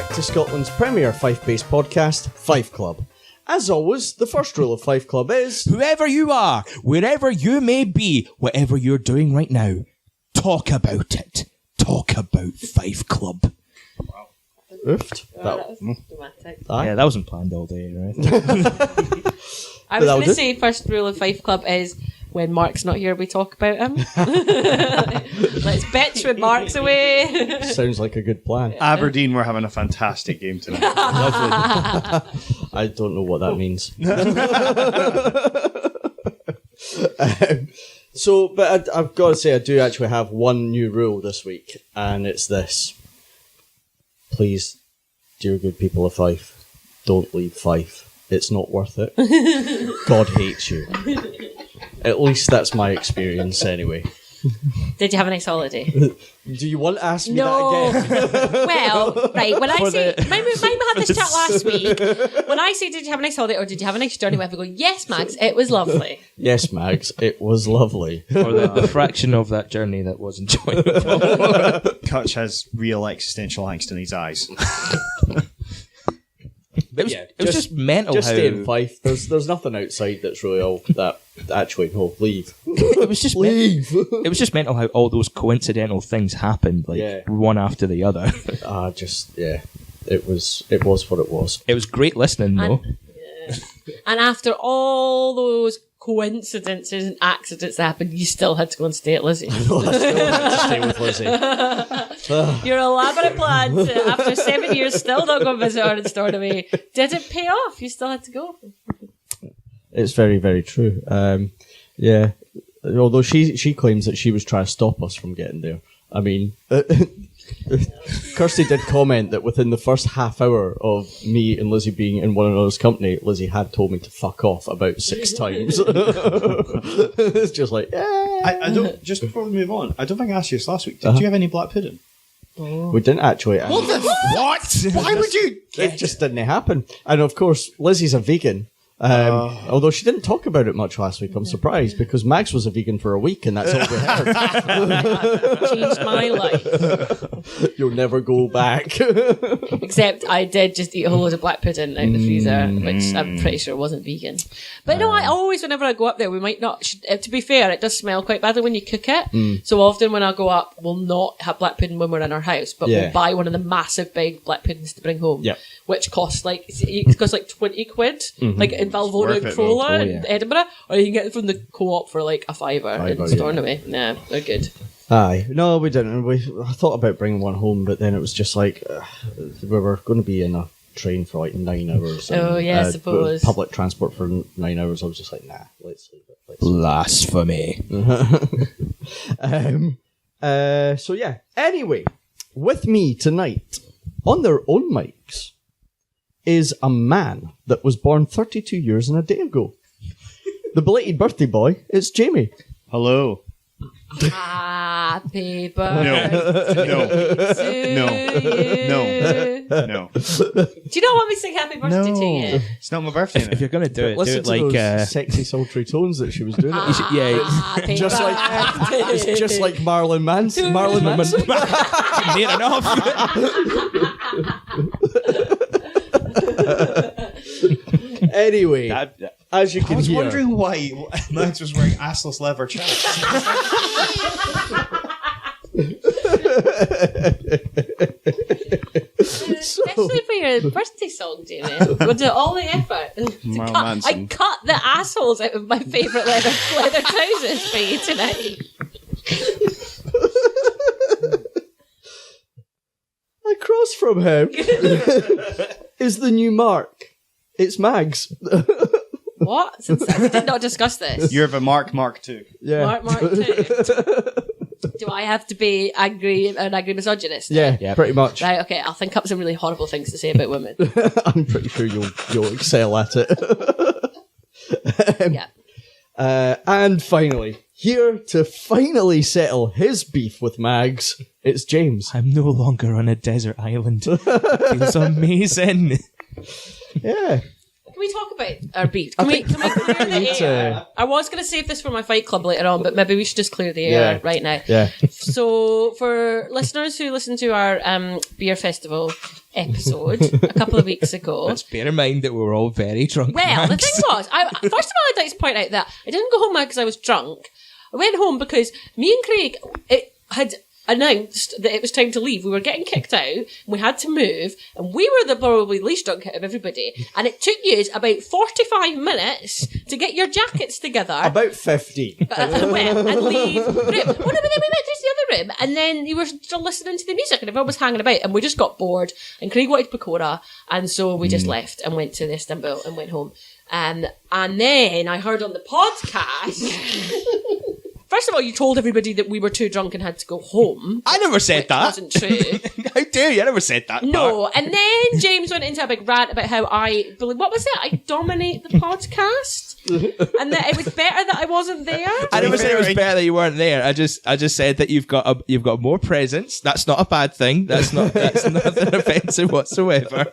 back to Scotland's premier Fife-based podcast, Fife Club. As always, the first rule of Fife Club is... Whoever you are, wherever you may be, whatever you're doing right now, talk about it. Talk about Fife Club. Wow. Oofed. That was dramatic. Yeah, that wasn't planned all day, right? I was going to say first rule of Fife Club is when Mark's not here, we talk about him. Let's bitch when Mark's away. Sounds like a good plan. Aberdeen were having a fantastic game tonight. Lovely. I don't know what that means. But I've got to say, I do actually have one new rule this week, and it's this. Please, dear good people of Fife, don't leave Fife. It's not worth it. God hates you. At least that's my experience anyway. Did you have a nice holiday? Do you want to ask me that again? Well, right, when I say... We had this chat last week. When I say, did you have a nice holiday or did you have a nice journey, we have to go, yes, Mags, it was lovely. Yes, Mags, it was lovely. Or the fraction of that journey that was enjoyable. Cutch has real existential angst in his eyes. It was just mental. Just how stay in Fife. There's nothing outside that's really all that. Actually, no, leave. It was just leave. It was just mental how all those coincidental things happened, one after the other. It was what it was. It was great listening, though. And after all those coincidences and accidents that happened, you still had to go and stay at Lizzie. I still had to stay with Lizzie. Your elaborate plans after 7 years still not go visit her in Stornoway didn't pay off. You still had to go. It's very, very true. Yeah. Although she claims that she was trying to stop us from getting there. I mean, Kirstey did comment that within the first half hour of me and Lizzie being in one another's company, Lizzie had told me to fuck off about 6 times. It's just like, yeah. I don't. Just before we move on, I don't think I asked you this last week. Did you have any black pudding? We didn't actually. What? Why would you? It just didn't happen. And of course, Lizzie's a vegan. Although she didn't talk about it much last week, I'm surprised, because Max was a vegan for a week and that's all we heard. Changed my life. You'll never go back. Except I did just eat a whole load of black pudding out the freezer, which I'm pretty sure wasn't vegan. But no, I always, whenever I go up there, we might not, to be fair, it does smell quite badly when you cook it. So often when I go up, we'll not have black pudding when we're in our house, but we'll buy one of the massive big black puddings to bring home, which costs like 20 quid, like in Valvona and Crola in Edinburgh, or you can get it from the Co-op for like a £5 in Stornoway. Yeah, they're good. Aye. No, we didn't. I thought about bringing one home, but then it was just like, we were going to be in a train for like 9 hours. And, I suppose. Public transport for 9 hours. I was just like, nah, let's leave it. Blasphemy. So yeah, anyway, with me tonight, on their own mics, is a man that was born 32 years and a day ago. The belated birthday boy, it's Jamie. Hello. Happy birthday No. Do you not want me to sing happy birthday to you? It's not my birthday. If you're going to do it, Listen do it to like... those sexy, sultry tones that she was doing. Happy Just like it's just like Marilyn Manson. Marilyn Manson. Near enough. Anyway, as you can I was hear, wondering why Max was wearing assless leather chaps. Especially for your birthday song, Jamie. We'll do all the effort. I cut the assholes out of my favourite leather trousers for you tonight. across from him is the new Mark. It's Mags. What? We did not discuss this. You're the Mark 2. Yeah. Mark 2. Do I have to be an angry misogynist? Yeah, pretty much. Right, okay, I'll think up some really horrible things to say about women. I'm pretty sure you'll excel at it. Yeah. And finally, here to finally settle his beef with Mags, it's James. I'm no longer on a desert island. Feels amazing. Yeah. we talk about our beef? Can we clear the air? I was going to save this for my Fight Club later on, but maybe we should just clear the air right now. Yeah. So, for listeners who listened to our beer festival episode a couple of weeks ago, let's bear in mind that we were all very drunk. Well, the thing was, first of all, I'd like to point out that I didn't go home because I was drunk. I went home because me and Craig had announced that it was time to leave. We were getting kicked out, and we had to move, and we were the probably least drunk out of everybody. And it took you about 45 minutes to get your jackets together. About 50. And leave the room. Well, no, but then we went to the other room, and then you were still listening to the music, and everyone was hanging about, and we just got bored, and Craig wanted pakora, and so we just left and went to Istanbul and went home. And then I heard on the podcast... First of all, you told everybody that we were too drunk and had to go home. I never said that. Wasn't true. How dare you? I never said that. No. And then James went into a big rant about how what was it? I dominate the podcast? And that it was better that I wasn't there? I never said it was better that you weren't there. I just said that you've got more presence. That's not a bad thing. That's nothing offensive whatsoever.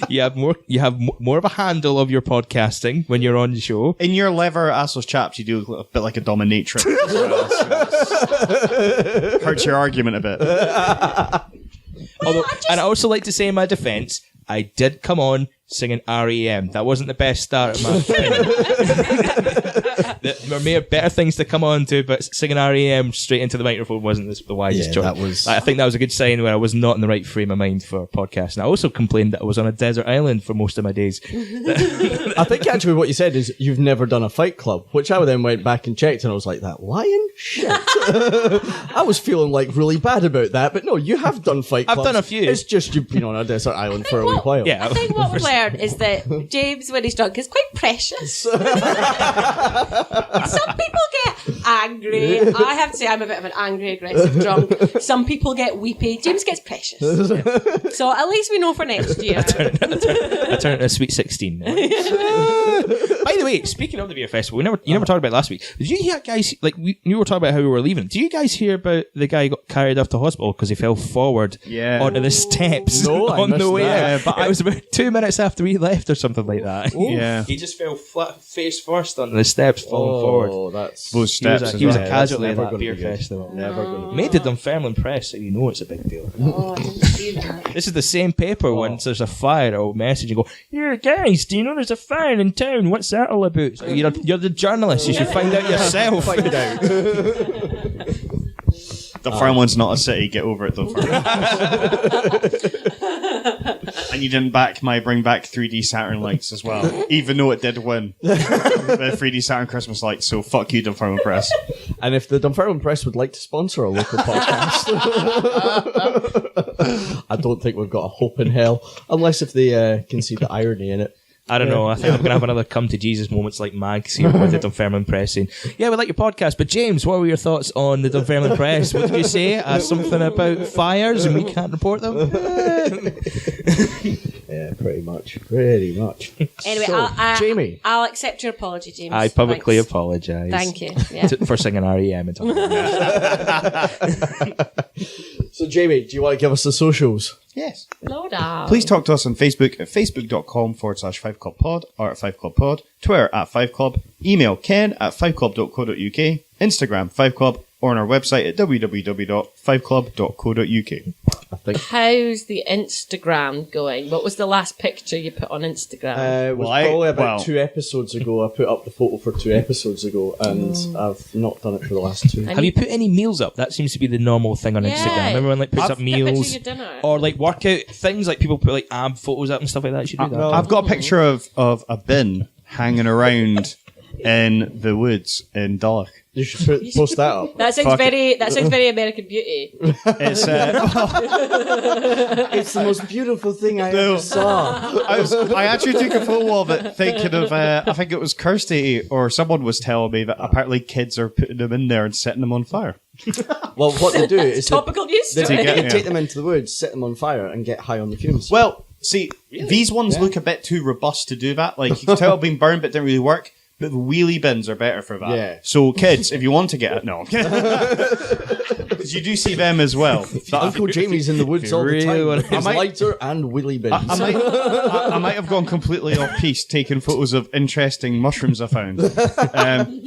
You have more of a handle of your podcasting when you're on the show. In your leather assless chaps, you do look a bit like a dominatrix. Hurts your argument a bit. And I also like to say in my defence, I did come on singing REM. That wasn't the best start of my There may have better things to come on to, but singing REM straight into the microphone wasn't the wisest choice. I think that was a good sign where I was not in the right frame of mind for a podcast. And I also complained that I was on a desert island for most of my days. I think actually what you said is you've never done a Fight Club, which I then went back and checked, and I was like, that lion? Shit. I was feeling like really bad about that, but no, you have done Fight Clubs. I've done a few. It's just you've been on a desert island for a wee while. Yeah. I think what we've learned is that James, when he's drunk, is quite precious. Some people get angry. I have to say I'm a bit of an angry, aggressive drunk. Some people get weepy. James gets precious. So at least we know for next year. I turned a sweet 16 now. By the way, speaking of the beer festival, you never talked about it last week. Did you hear, guys, you were talking about how we were leaving. Did you guys hear about the guy who got carried off to hospital because he fell forward onto the steps on the way out? But it was about 2 minutes after we left or something like that. Yeah. He just fell flat face first onto the steps, falling forward. Oh, that's... Those steps. He was a casualty of never that beer gonna be good. festival. Never going to Made the Dunfermline Press, so you know it's a big deal. Oh, I didn't see that. This is the same paper once there's a fire, it'll message and go, "Here, guys, do you know there's a fire in town? What's that all about?" So you're the journalist, you should find out yourself. Find out. Dunfermline's not a city, get over it, Dunfermline. And you didn't bring back 3D Saturn lights as well, even though it did win the 3D Saturn Christmas lights, so fuck you, Dunfermline Press. And if the Dunfermline Press would like to sponsor a local podcast, I don't think we've got a hope in hell, unless if they can see the irony in it. I don't know. I think I'm going to have another come to Jesus moments like Mags here with the Dunfermline Press saying, "Yeah, we like your podcast, but James, what were your thoughts on the Dunfermline Press? What did you say? Something about fires and we can't report them?" Yeah, pretty much. Anyway, so, Jamie. I'll accept your apology, James. I publicly apologise. Thank you. Yeah. For singing REM and talking about So, Jamie, do you want to give us the socials? Yes. No doubt. Please talk to us on Facebook at facebook.com/5clubpod or at 5clubpod, Twitter at 5club, email ken@5club.co.uk, Instagram 5club, or on our website at www.5club.co.uk. How's the Instagram going? What was the last picture you put on Instagram? It was probably about 2 episodes ago. I put up the photo for 2 episodes ago, and I've not done it for the last 2. Have you put any meals up? That seems to be the normal thing on Instagram. Everyone puts up meals or workout things. Like people put ab photos up and stuff like that. You should do that. I've got a picture of a bin hanging around in the woods in Dulwich. You should post that up. That sounds very American Beauty. It's it's the most beautiful thing I ever saw. I actually took a photo of it thinking of, I think it was Kirstey or someone was telling me that apparently kids are putting them in there and setting them on fire. Well, what they do is topical news. They take them into the woods, set them on fire, and get high on the fumes. Well, see, these ones look a bit too robust to do that. Like, you can tell being burned, but it didn't really work. But the wheelie bins are better for that. Yeah. So, kids, if you want to get it, no. you do see them as well. But Uncle Jamie's in the woods all the time. Really With his I might- lighter and wheelie bins. I might have gone completely off piece, taking photos of interesting mushrooms I found.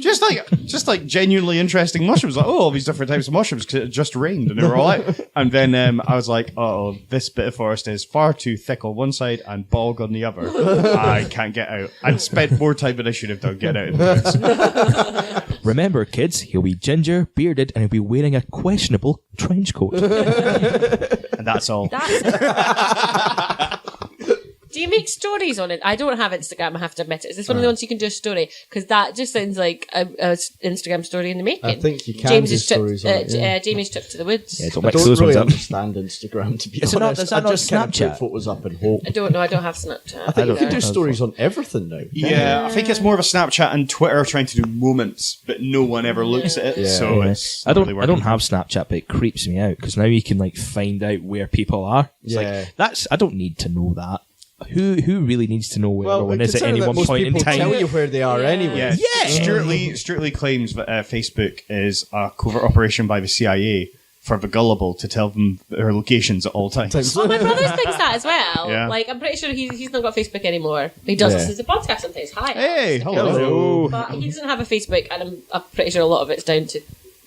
Just like genuinely interesting mushrooms. Like, all these different types of mushrooms because it just rained and they were all out. And then I was like, oh, this bit of forest is far too thick on one side and bog on the other. I can't get out. I'd spent more time than I should have done getting out in the woods. Remember, kids, he'll be ginger, bearded, and he'll be wearing a questionable trench coat. And that's all. Do you make stories on it? I don't have Instagram, I have to admit it. Is this one of the ones you can do a story? Because that just sounds like a Instagram story in the making. I think you can do stories on it, yeah. Jamie's trip to the woods. Yeah, don't I mix don't those really ones up. understand Instagram, to be Is it not- honest. is that I not just kind of Snapchat? put photos up and hope. I don't know, I don't have Snapchat. I think you can either. do stories on everything now. Yeah, I think it's more of a Snapchat and Twitter trying to do moments, but no one ever looks at it. Yeah. So Yeah. it's I not don't. really I don't working. have Snapchat, but it creeps me out because now you can like find out where people are. It's Yeah. like that's. I don't need to know that. Who really needs to know where everyone is at considering any that one most point in people time? tell you where they are Yeah. anyway. Yeah, Stuart Lee claims that Facebook is a covert operation by the CIA for the gullible to tell them their locations at all times. Oh, my brother thinks that as well. Yeah. Like, I'm pretty sure he's not got Facebook anymore. He does Yeah. this as a podcast sometimes. Hi. Hey, Alex. hello. But he doesn't have a Facebook, and I'm pretty sure a lot of it's down to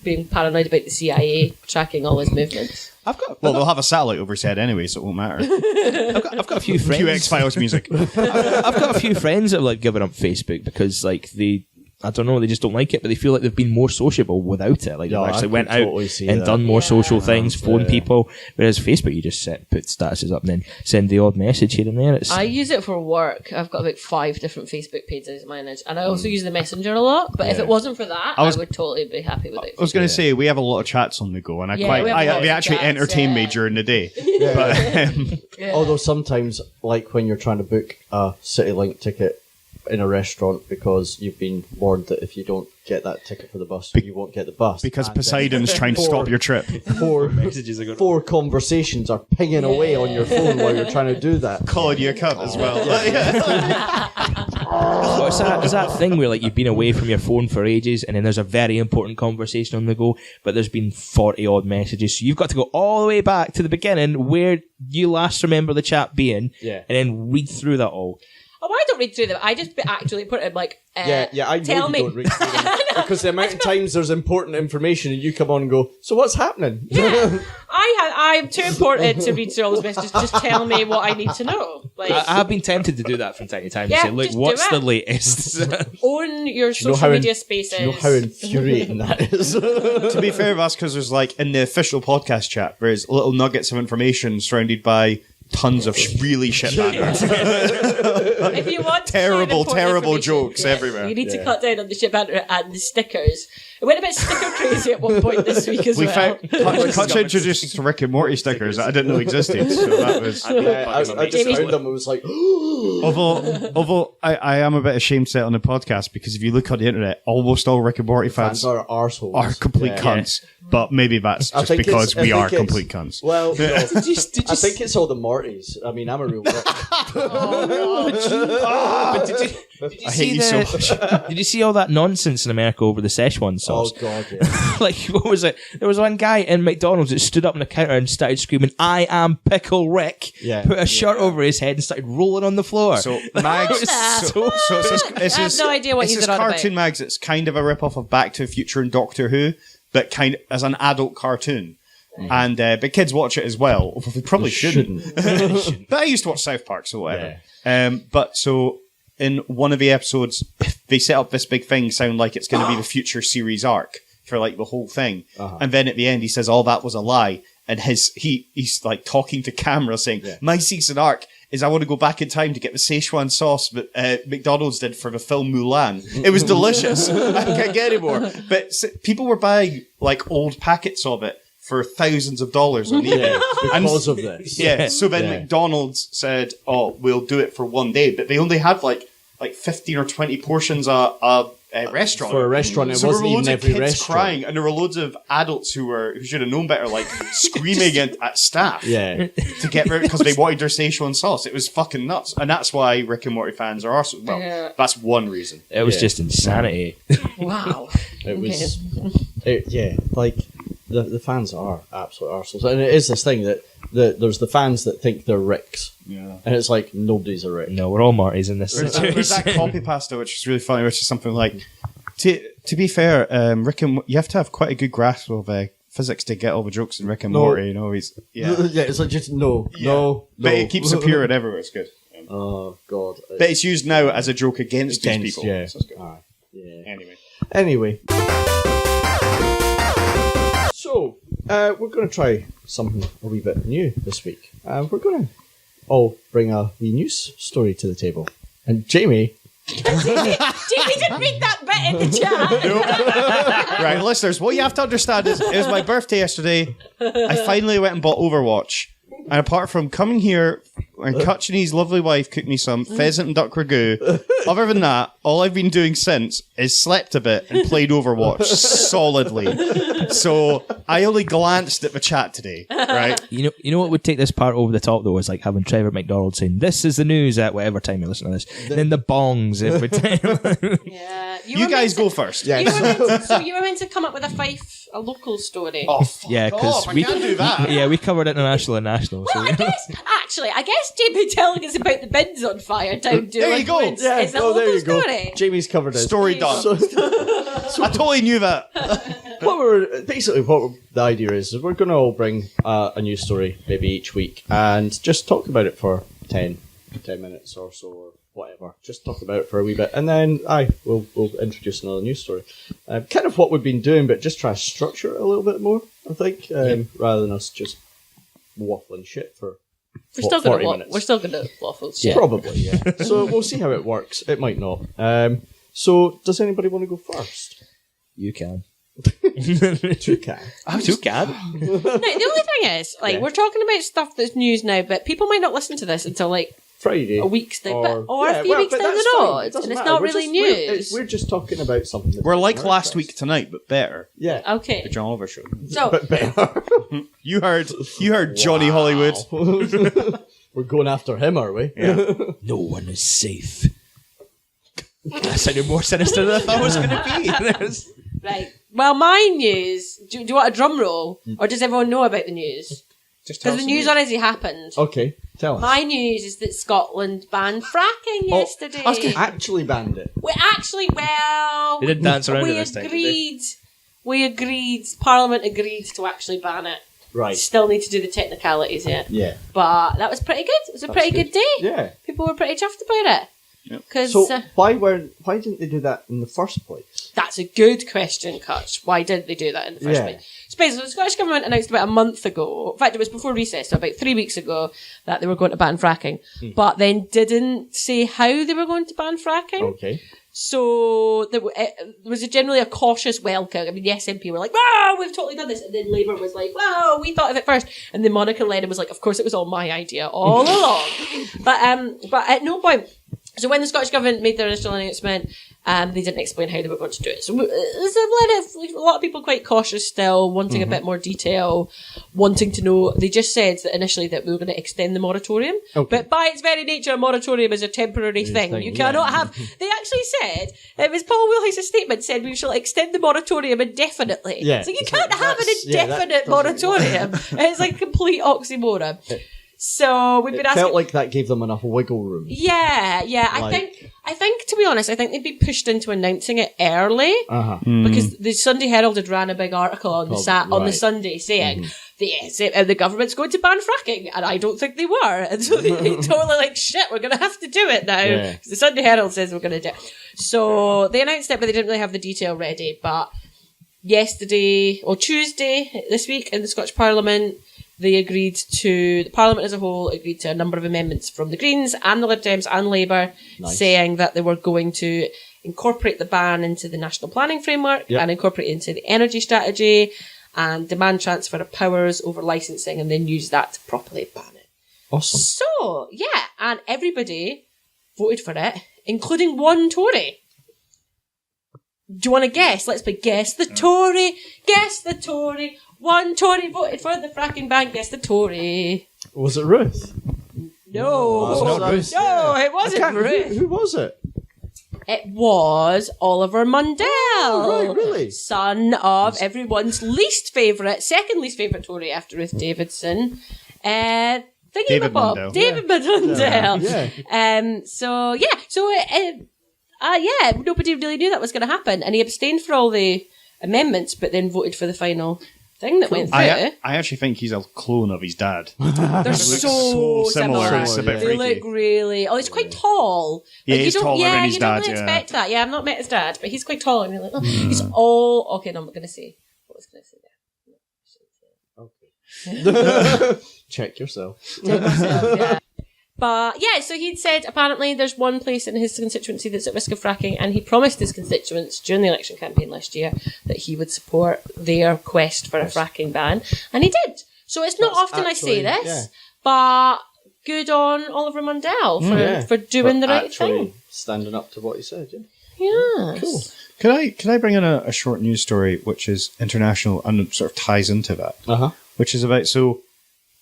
being paranoid about the CIA tracking all his movements. Well, they'll have a satellite over his head anyway, so it won't matter. I've got a few friends. Cue X-Files music. I've got a few friends that have like given up Facebook because like I don't know, they just don't like it, but they feel like they've been more sociable without it. Like Yeah, they've I actually could went out totally see and that. done more social Yeah. things, phone people. Whereas Facebook, you just put statuses up and then send the odd message here and there. It's I use it for work. I've got about 5 different Facebook pages I manage, and I also use the Messenger a lot. But if it wasn't for that, I would totally be happy with it. I was going to say, we have a lot of chats on the go, and Yeah, we have lots they of actually chats, entertain me yeah. during the day. Although sometimes, like when you're trying to book a City Link ticket in a restaurant because you've been warned that if you don't get that ticket for the bus, you won't get the bus. Because And then Poseidon's trying to stop your trip. four conversations are pinging away on your phone while you're trying to do that. Calling you a cunt as well. Oh, it's that thing where like you've been away from your phone for ages and then there's a very important conversation on the go, but there's been 40 odd messages, so you've got to go all the way back to the beginning where you last remember the chat being, Yeah. and then read through that all. Oh, I don't read through them. I just actually put it like, I tell know me. you don't read through them because the amount of times there's important information and you come on and go, so what's happening? Yeah, I'm too important to read through all those messages. Just tell me what I need to know. Like, I have been tempted to do that from time to time. Yeah, to say, look, just do what's it. the latest? own your know social how media spaces. Do you know how infuriating that is? To be fair, that's because there's like in the official podcast chat, there's little nuggets of information surrounded by tons of really shit banners. If you want to share Terrible, important terrible information, jokes yes, everywhere. You need to cut down on the shit banter and the stickers. It went a bit sticker crazy at one point this week as We well. found Cutch introduced Rick and Morty stickers that I didn't know existed. So that was. I just found them and was like, Although I am a bit ashamed to say it on the podcast because if you look on the internet, almost all Rick and Morty fans fans are arseholes. are complete Yeah. cunts. But maybe that's I just think because it's- we I are think it's- complete cunts. Well, no, Did you I think it's all the Mortys. I mean, I'm a real Rick. But did you I hate you so much. Did you see all that nonsense in America over the Szechuan Oh, sauce? God, yeah. Like, what was it? There was one guy in McDonald's that stood up on the counter and started screaming, "I am Pickle Rick!" Yeah. Put a shirt over his head and started rolling on the floor. So Mags, that? so this I have is no idea what this he's is on about. cartoon Mags. It's kind of a rip off of Back to the Future and Doctor Who, but kind of as an adult cartoon. And but kids watch it as well. Although they probably shouldn't. But I used to watch South Park, so whatever. But so in one of the episodes, they set up this big thing, sound like it's going to be the future series arc for like the whole thing, and then at the end he says, "Oh, that was a lie," and he's like talking to camera saying, "My season arc is I want to go back in time to get the Szechuan sauce that McDonald's did for the film Mulan. It was delicious. I can't get any more." But people were buying like old packets of it for thousands of dollars on eBay. Because of this. Yeah, so then Yeah. McDonald's said, "Oh, we'll do it for one day," but they only had like 15 or 20 portions a restaurant. For a restaurant, it So there wasn't were loads even of every kids restaurant. crying, and there were loads of adults who should have known better, like screaming at staff Yeah. to get rid because they wanted their Szechuan sauce. It was fucking nuts, and that's why Rick and Morty fans are also well. Yeah. That's one reason. It was Yeah. just insanity. Wow. It was, like, the fans are absolute arseholes, and it is this thing that there's the fans that think they're Ricks, and it's like nobody's a Rick. No, we're all Martys in this situation. There's that copy pasta, which is really funny, which is something like, to be fair, Rick and you have to have quite a good grasp of physics to get all the jokes in Rick and Morty. You know, he's it's like just no. But it keeps appearing everywhere. It's good. Oh God! But it's used now as a joke against these people. Yeah. So it's good. Anyway. So, we're going to try something a wee bit new this week. We're going to all bring a wee news story to the table. And Jamie... Jamie didn't read that bit in the chat. Right, listeners, what you have to understand is it was my birthday yesterday. I finally went and bought Overwatch. And apart from coming here and Cutch and his lovely wife cooked me some pheasant and duck ragu, other than that, all I've been doing since is slept a bit and played Overwatch solidly. So I only glanced at the chat today, right? You know what would take this part over the top though is like having Trevor McDonald saying, "This is the news" at whatever time you listen to this. Then the bongs every time. Yeah, You guys go first. Yeah. You were meant to come up with a local story. Oh, fuck Yeah, because off, I we can't do that. Yeah, we covered international and national. Well, So I guess Jamie telling us about the bins on fire down There you go. It's a there local you go. story. Jamie's covered it. Story done. I totally knew that. What the idea is we're going to all bring a news story maybe each week and just talk about it for 10 minutes or so or whatever. Just talk about it for a wee bit, and then we'll introduce another news story. Kind of what we've been doing, but just try to structure it a little bit more. I think rather than us just waffling shit for. We're still going 40 minutes. We're still going to waffle shit. Probably, yeah. So we'll see how it works. It might not. So does anybody want to go first? you can. Two can. I'm too cad. No, the only thing is, we're talking about stuff that's news now, but people might not listen to this until Friday. a week's down, or a few weeks but down that's the fine. road, It doesn't and it's matter. not We're really just- news. We're just talking about something. That's We're like our last interest. week tonight, but better. Yeah. Okay. The John Oliver show. So, But better. You heard Johnny Hollywood. We're going after him, are we? Yeah. No one is safe. That sounded more sinister than I thought it was going to be. right. Well, my news. Do you want a drum roll, or does everyone know about the news? Because the news already happened. Okay, tell us. My news is that Scotland banned fracking yesterday. Actually banned it. We actually, They didn't dance around we it this time, did they? agreed. We agreed. Parliament agreed to actually ban it. Right. Still need to do the technicalities yet. Yeah. But that was pretty good. It was a pretty good day. Yeah. People were pretty chuffed about it. Because So why didn't they do that in the first place? that's a good question, Cutch. Why didn't they do that in the first place? So basically, the Scottish Government announced about a month ago, in fact it was before recess, so about 3 weeks ago, that they were going to ban fracking, but then didn't say how they were going to ban fracking. Okay. So there was generally a cautious welcome. I mean, the SNP were like, "Wow, we've totally done this," and then Labour was like, "Wow, we thought of it first." And then Monica Lennon was like, "Of course, it was all my idea all along." But at no point. So when the Scottish Government made their initial announcement, they didn't explain how they were going to do it. So there's a lot of people quite cautious still, wanting a bit more detail, wanting to know. They just said that initially that we were going to extend the moratorium. Okay. But by its very nature, a moratorium is a temporary thing. You cannot have... They actually said, it was Paul Williams' statement said, we shall extend the moratorium indefinitely. Yeah. So you can't have an that's- yeah, that indefinite doesn't- moratorium. It's like a complete oxymoron. So we've been It asking... felt like that gave them enough wiggle room. Yeah. I think, to be honest, I think they'd be pushed into announcing it early because the Sunday Herald had ran a big article on the Sunday saying the government's going to ban fracking, and I don't think they were, and so they totally like shit. We're going to have to do it now because the Sunday Herald says we're going to do it. So they announced it, but they didn't really have the detail ready. But Tuesday this week in the Scottish Parliament, the Parliament as a whole agreed to a number of amendments from the Greens and the Lib Dems and Labour, saying that they were going to incorporate the ban into the National Planning Framework and incorporate it into the energy strategy and demand transfer of powers over licensing and then use that to properly ban it. Awesome. So, and everybody voted for it, including one Tory. Do you want to guess? Let's play Guess the Tory. Guess the Tory. One Tory voted for the fracking ban. Guess the Tory. Was it Ruth? No. It's not Ruth. No, it wasn't Ruth. Who was it? It was Oliver Mundell. Oh, right, really? Son of everyone's second least favourite Tory after Ruth Davidson. David Thingy-ma-bob. Mundell. David Mundell. Yeah. Nobody really knew that was going to happen. And he abstained for all the amendments, but then voted for the final thing that went through. I actually think he's a clone of his dad. They're so similar. It's a bit They freaky. look really... Oh, he's quite tall. Yeah, he's taller than his you dad, don't really yeah. expect that. Yeah, I've not met his dad, but he's quite tall. And you're like, he's all... Okay, no, I'm not going to say what I was going to say there. Check yourself. Check myself, yeah. But yeah, so he'd said apparently there's one place in his constituency that's at risk of fracking, and he promised his constituents during the election campaign last year that he would support their quest for a fracking ban, and he did. So it's not often I say this, but good on Oliver Mundell for doing the right thing. Standing up to what he said, yeah. Yes. Cool. Can I bring in a short news story which is international and sort of ties into that? Uh-huh. Which is about, so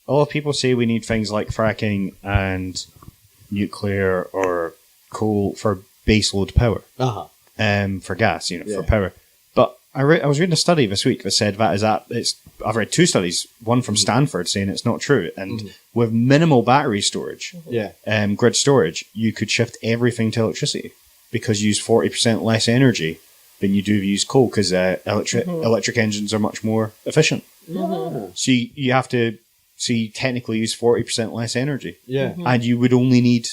a lot of people say we need things like fracking and nuclear or coal for baseload power, for gas, for power. But I was reading a study this week that said I've read two studies, one from Stanford saying it's not true, and with minimal battery storage, grid storage, you could shift everything to electricity because you use 40% less energy than you do use coal because electric engines are much more efficient. So you have to. So you technically use 40% less energy. Yeah. And you would only need...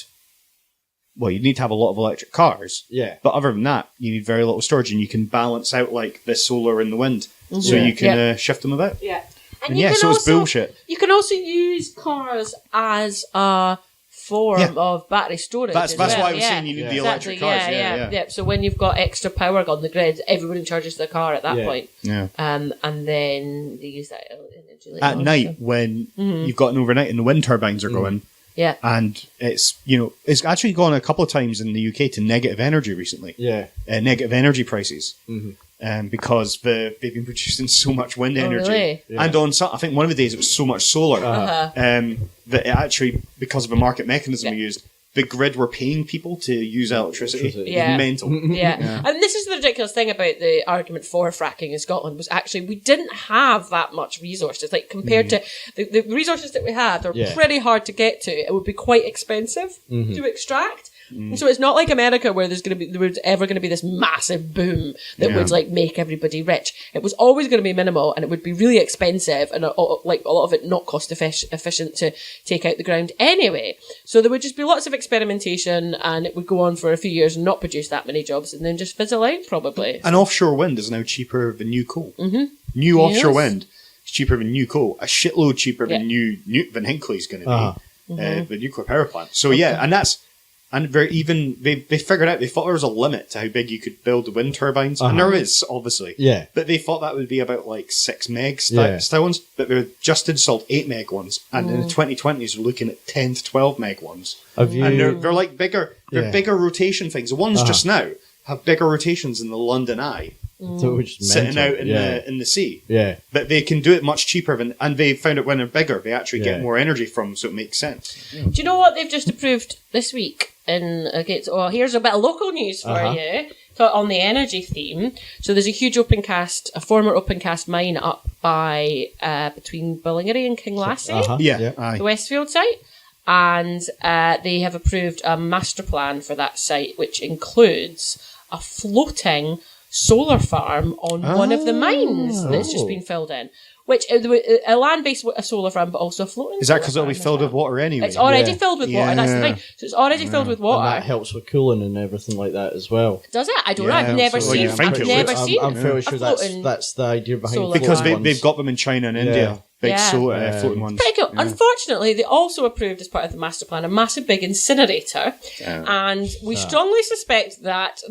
Well, you'd need to have a lot of electric cars. Yeah. But other than that, you need very little storage, and you can balance out, like, the solar and the wind. So you can shift them about. Yeah. And so it's bullshit. You can also use cars as a form of battery storage. That's why I was saying you need the electric cars. Yeah. So when you've got extra power on the grid, everybody charges their car at that point. Yeah. And then they use that energy later At on, night, so. when you've got an overnight and the wind turbines are going, Yeah. and it's actually gone a couple of times in the UK to negative energy recently. Yeah. Negative energy prices. Because they've been producing so much wind energy. Really? Yeah. And on some, I think one of the days it was so much solar that it actually, because of a market mechanism we used, the grid were paying people to use electricity. Yeah. Mental. Yeah. And this is the ridiculous thing about the argument for fracking in Scotland was actually we didn't have that much resources. Like compared to the resources that we had, they're pretty hard to get to. It would be quite expensive to extract. So it's not like America where there was ever going to be this massive boom that would like make everybody rich. It was always going to be minimal, and it would be really expensive, and like a lot of it not cost efficient to take out the ground anyway. So there would just be lots of experimentation, and it would go on for a few years and not produce that many jobs, and then just fizzle out probably. And offshore wind is now cheaper than new coal. New offshore wind is cheaper than new coal. A shitload cheaper than than Hinkley's going to be, the nuclear power plant. So and that's. And they figured out, they thought there was a limit to how big you could build the wind turbines. And there is, obviously. Yeah. But they thought that would be about like 6 meg style ones. But they've just installed 8 meg ones. And in the 2020s, they're looking at 10 to 12 meg ones. And they're like bigger, they're bigger rotation things. The ones just now have bigger rotations than the London Eye. So Sitting out in the sea. Yeah. But they can do it much cheaper and they found out when they're bigger, they actually get more energy from, so it makes sense. Do you know what they've just approved this week? Here's a bit of local news for you on the energy theme. So there's a huge a former open cast mine up by between Ballingery and Kinglassie, the Westfield site, and they have approved a master plan for that site, which includes a floating solar farm on one of the mines that's just been filled in. Which a land-based solar farm, but also a floating. Is that because solar it'll be farm filled as with water anyway? It's already filled with water. That's the thing. So it's already filled with water. And that helps with cooling and everything like that as well. Does it? I don't know. I've never absolutely. seen. Well, you think I've it never would. seen. I'm fairly sure floating that's the idea behind solar it. Because farm. they've got them in China and India. Big floating ones. Pretty cool. Unfortunately, they also approved as part of the master plan a massive big incinerator, and we strongly suspect that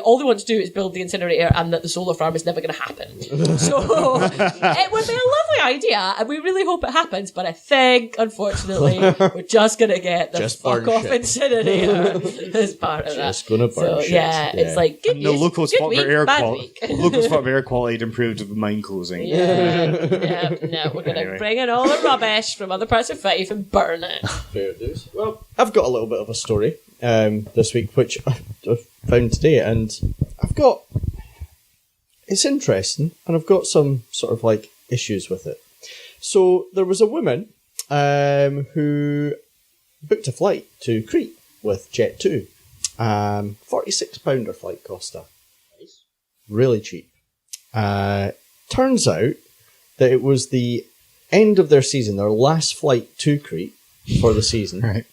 all they want to do is build the incinerator, and that the solar farm is never going to happen. So it would be a lovely idea, and we really hope it happens. But I think, unfortunately, we're just going to get the fuck off incinerator as part of that. Just going to burn shit. It's like good And news, the local good spot week, for air bad quality. week. Local spot for air quality had improved with the mine closing. No, we're going to bring in all the rubbish from other parts of Fife and burn it. Fair dues. Well, I've got a little bit of a story this week, which I've found today, and it's interesting, and I've got some sort of like issues with it. So there was a woman who booked a flight to Crete with Jet2. £46 her flight cost her. Nice. Really cheap. Turns out that it was the end of their season, their last flight to Crete for the season. Right.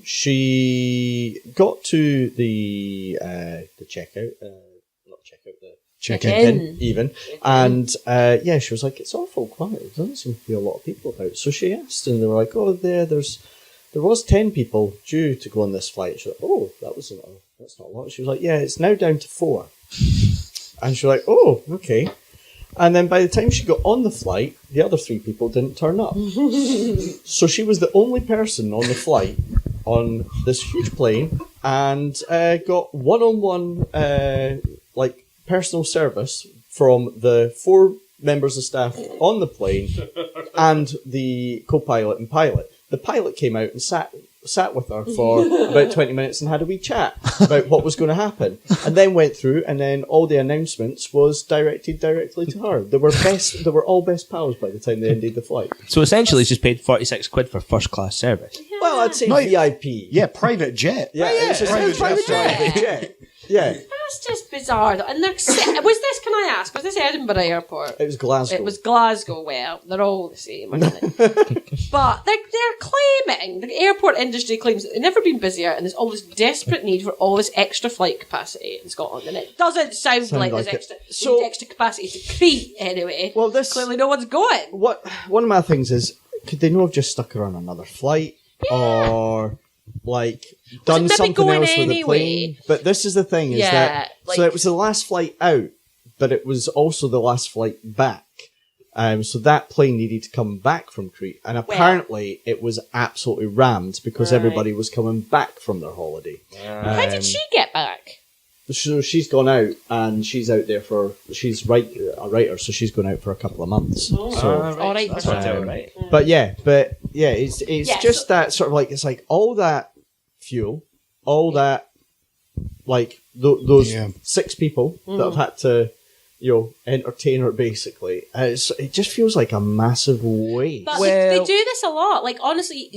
She got to the checkout, not checkout, the check-in even, and she was like, it's awful quiet. There doesn't seem to be a lot of people about. So she asked, and they were like, oh, there was 10 people due to go on this flight. She was like, oh, that's not a lot. She was like, yeah, it's now down to 4. And she was like, oh, okay. And then by the time she got on the flight, the other 3 people didn't turn up. So she was the only person on the flight on this huge plane, and got one-on-one personal service from the 4 members of staff on the plane and the co-pilot and pilot. The pilot came out and sat with her for about 20 minutes and had a wee chat about what was going to happen, and then went through, and then all the announcements was directed directly to her. They were all best pals by the time they ended the flight. So essentially, she's paid £46 for first class service. Yeah. Well, I'd say VIP. Yeah, private jet. Yeah, it's just private jet. Yeah. That's just bizarre. And can I ask, was this Edinburgh Airport? It was Glasgow. It was Glasgow. Well, they're all the same, aren't they? But they're claiming, the airport industry claims that they've never been busier, and there's all this desperate need for all this extra flight capacity in Scotland. And it doesn't sound like there's extra capacity to Crete anyway. Well, clearly no one's going. One of my things is, could they not have just stuck her on another flight? Yeah. Or done something else with the plane? But this is the thing, is that so it was the last flight out, but it was also the last flight back. So that plane needed to come back from Crete, and apparently it was absolutely rammed because everybody was coming back from their holiday. How did she get back? So she's gone out, and she's out there she's a writer, so she's gone out for a couple of months. Oh, so, all right. That's right. But it's just that sort of like, it's like all that fuel, all that, like those 6 people that have had to, entertain her basically. It just feels like a massive waste. But they do this a lot. Like, honestly,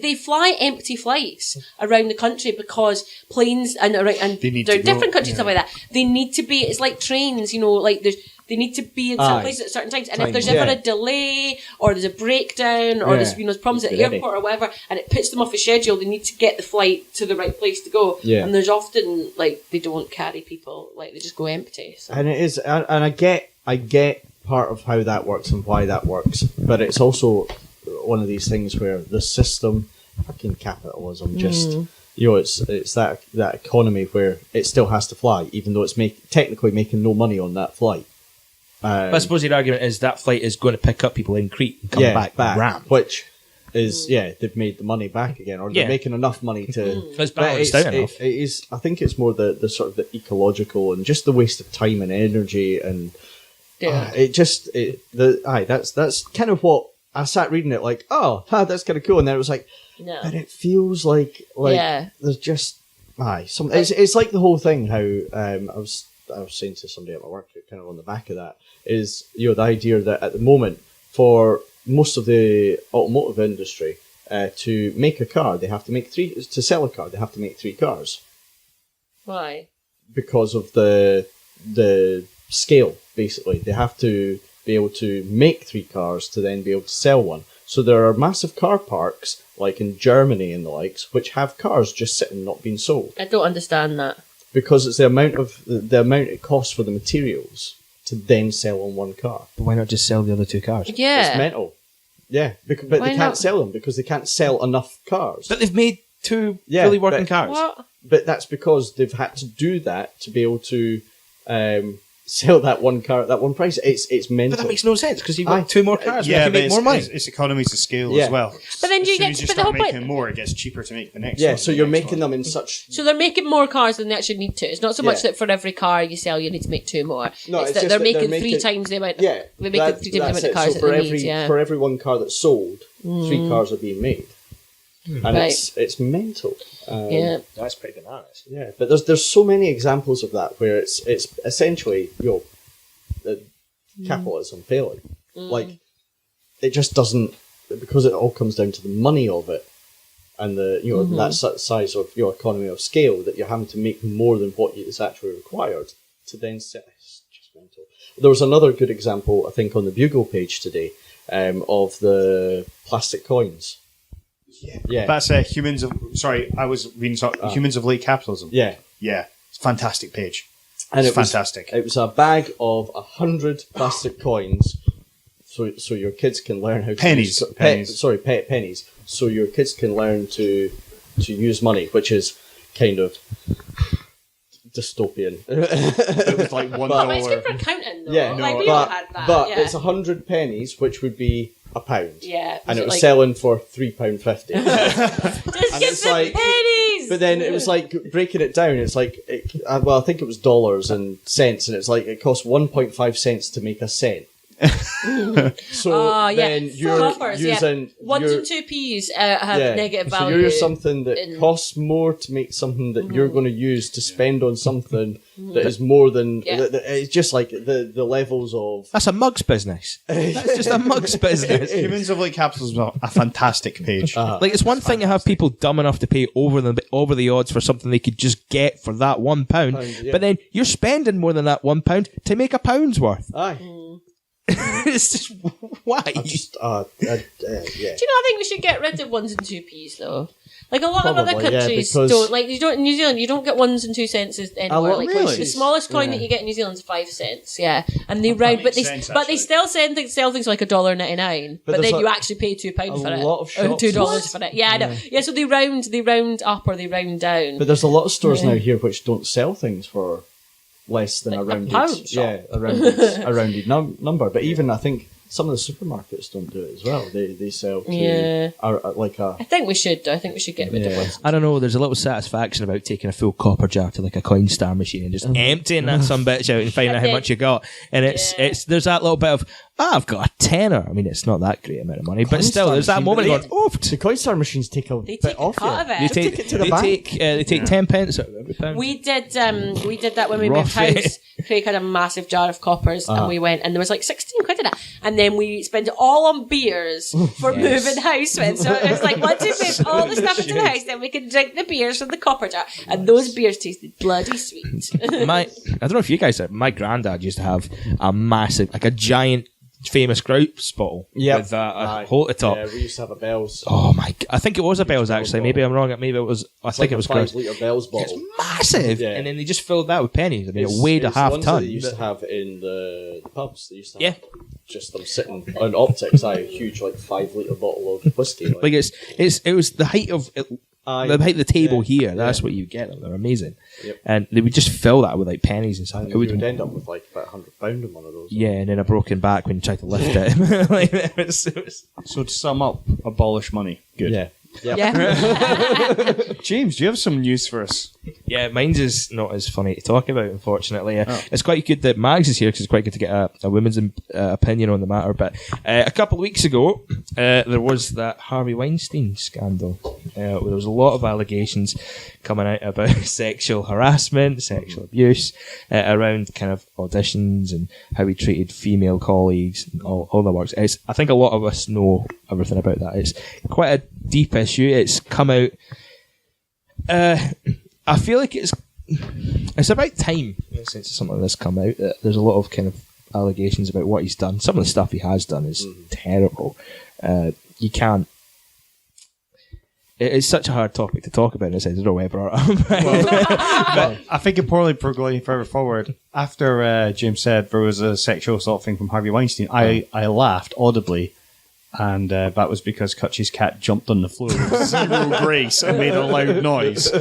they fly empty flights around the country because planes and there are different countries and stuff like that. They need to be. It's like trains. They need to be in certain places at certain times. And if there's ever a delay or there's a breakdown or there's problems at the airport or whatever, and it puts them off a schedule, they need to get the flight to the right place to go. Yeah. And there's often they don't carry people, they just go empty. So. And it is, and I get part of how that works and why that works, but it's also one of these things where the system, fucking capitalism, just. It's that economy where it still has to fly, even though it's technically making no money on that flight. But I suppose your argument is that flight is going to pick up people in Crete and come back rammed. Which is, they've made the money back again, or they're making enough money to... It's balanced out enough. It is, I think it's more the sort of the ecological and just the waste of time and energy, and that's kind of what I sat reading it like, that's kind of cool, and then it was like, but it feels like there's just it's like the whole thing. How I was saying to somebody at my work, kind of on the back of that, is the idea that at the moment for most of the automotive industry, to make a car, they have to make 3. To sell a car, they have to make 3 cars. Why? Because of the scale. Basically, they have to be able to make 3 cars to then be able to sell one. So there are massive car parks, like in Germany and the likes, which have cars just sitting not being sold. I don't understand that. Because it's the amount it costs for the materials to then sell on one car. But why not just sell the other 2 cars? Yeah. It's mental. Yeah, but they can't sell them because they can't sell enough cars. But they've made 2 fully working cars. What? But that's because they've had to do that to be able to sell that one car at that one price. It's mental. But that makes no sense because you've got 2 more cars. You can make more money. It's economies of scale as well. But then as soon as you start making more, it gets cheaper to make the next one. Yeah, so you're making them in such... So they're making more cars than they actually need to. It's not so much that for every car you sell, you need to make 2 more. No, it's that they're making 3 times the amount. They're making 3 times the amount of cars that they need. For every one car that's sold, 3 cars are being made. and it's mental. That's pretty bananas. Yeah, but there's so many examples of that where it's essentially capitalism failing. Like it just doesn't, because it all comes down to the money of it and the that size of your economy of scale, that you're having to make more than what is actually required to then set. It's just mental. There was another good example, I think, on the Bugle page today of the plastic coins. Yeah. That's Humans of... Sorry, I was reading Humans of Late Capitalism. Yeah. Yeah. It's a fantastic page. And it's fantastic. It was a bag of 100 plastic coins, so your kids can learn how to... Pennies. Pennies. So your kids can learn to use money, which is kind of dystopian. It was like $1. But it's good for accounting, though. Yeah, we all had that. But it's 100 pennies, which would be £1. Yeah. And it was selling for £3.50. Just get some pennies! But then it was like breaking it down. It's like, I think it was dollars and cents, and it's like it costs 1.5 cents to make a cent. So then you're using 1s and 2p's have negative value. So you're something that costs more to make something that you're going to use to spend on something that is more than. It's just like the levels of. That's a mugs business. That's just a mugs business. Humans of Late Capitalism is a fantastic page. Like it's one thing to have people dumb enough to pay over the odds for something they could just get for that £1, but then you're spending more than that £1 to make £1's worth. Aye. It's just why? Do you know? I think we should get rid of 1s and 2p's though. Like a lot of other countries don't. Like in New Zealand, you don't get 1s and 2 cents anymore. Like really? The smallest coin that you get in New Zealand is 5 cents. Yeah, and they round, but they still sell things like $1.99. But then you actually pay £2 for it, or $2 for it. Yeah, I know. Yeah, so they round up or they round down. But there's a lot of stores now here which don't sell things for less than a rounded, a rounded number. But even I think some of the supermarkets don't do it as well. They sell to I think we should. I think we should get rid of ones. I don't know. There's a little satisfaction about taking a full copper jar to like a coin star machine and just emptying that some bitch out and finding out how much you got. And it's there's that little bit of I've got a tenner. I mean, it's not that great amount of money, but still, there's that moment going, the coin star machines take a bit off you. They take 10 pence out of every pound. We did that when we moved house. Craig had a massive jar of coppers, and we went, and there was like 16 quid in it, and then we spent it all on beers for moving house with. So it was like, once we moved all the stuff into the house, then we could drink the beers from the copper jar, and those beers tasted bloody sweet. I don't know if you guys know, my granddad used to have a massive, like a giant famous Groups bottle with a hole at the top. Yeah, we used to have a Bell's. Oh my! I think it was a Bell's actually. Maybe I'm wrong. Maybe it was. I think it was 5 litre Bell's bottle. It's massive, and then they just filled that with pennies. I mean, it weighed a half ton. They used to have in the pubs. They used to have just them sitting on optics. A huge 5 litre bottle of whiskey. Like it was the height of. The height of the table here, that's what you get them. They're amazing. Yep. And they would just fill that with pennies and stuff. And you would end up with about £100 in one of those. Yeah, and then a broken back when you try to lift it. So to sum up, abolish money. Good. Yeah. James, do you have some news for us? Yeah, mine's is not as funny to talk about, unfortunately. It's quite good that Mags is here because it's quite good to get a woman's opinion on the matter. But a couple of weeks ago, there was that Harvey Wienstein scandal. There was a lot of allegations coming out about sexual harassment, sexual abuse around kind of auditions and how he treated female colleagues and all the works. I think a lot of us know everything about that. It's quite a deep issue. It's come out. I feel like it's about time, in the sense of something that's come out. There's a lot of kind of allegations about what he's done. Some of the stuff he has done is terrible. You can't. It's such a hard topic to talk about in a sense. I don't know why I brought it up. But I think it probably going further forward. After James said there was a sexual assault thing from Harvey Weinstein, I laughed audibly. And that was because Cutch's cat jumped on the floor with zero grace and made a loud noise.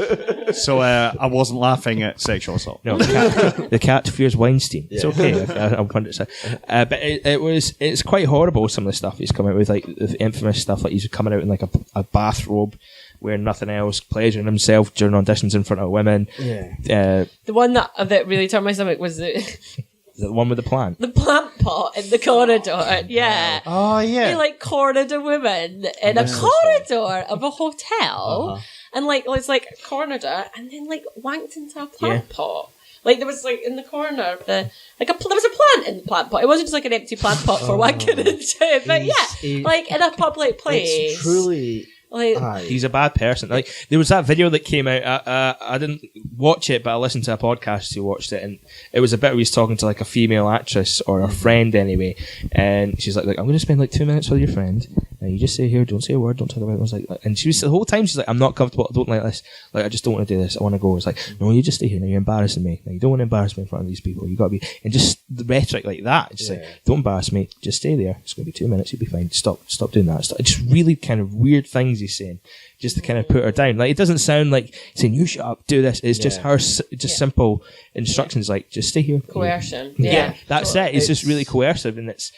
So I wasn't laughing at sexual assault. No, the cat fears Weinstein. It's okay. I'll put it aside. But it's quite horrible, some of the stuff he's come out with, like the infamous stuff, like he's coming out in like a bathrobe, wearing nothing else, pleasuring himself during auditions in front of women. Yeah. The one that really turned my stomach was the Is that the one with the plant? The plant pot in the corridor. Yeah. Oh, yeah. He like cornered a woman in a corridor of a hotel, and like was like cornered her, and then like wanked into a plant pot. Like there was like in the corner of there was a plant in the plant pot. It wasn't just like an empty plant pot for wanking into, but like in a public place. It's truly. Like, he's a bad person. Like there was that video that came out. I didn't watch it, but I listened to a podcast who watched it, and it was a bit where he's talking to like a female actress or a friend anyway, and she's like I'm going to spend like 2 minutes with your friend, and you just say here, don't say a word, don't talk about it. I was like, and she was the whole time she's like, I'm not comfortable, I don't like this, like I just don't want to do this, I want to go. It's like, no, you just stay here. Now you're embarrassing me. Now you don't want to embarrass me in front of these people. You got to be, and just the rhetoric like that. Just like, don't embarrass me. Just stay there. It's going to be 2 minutes. You'll be fine. Stop doing that. Just really kind of weird things he's saying, just to kind of put her down. Like it doesn't sound like saying you shut up, do this. It's just her, simple instructions, like just stay here. coercion. Yeah, that's it. It's just really coercive, and it's.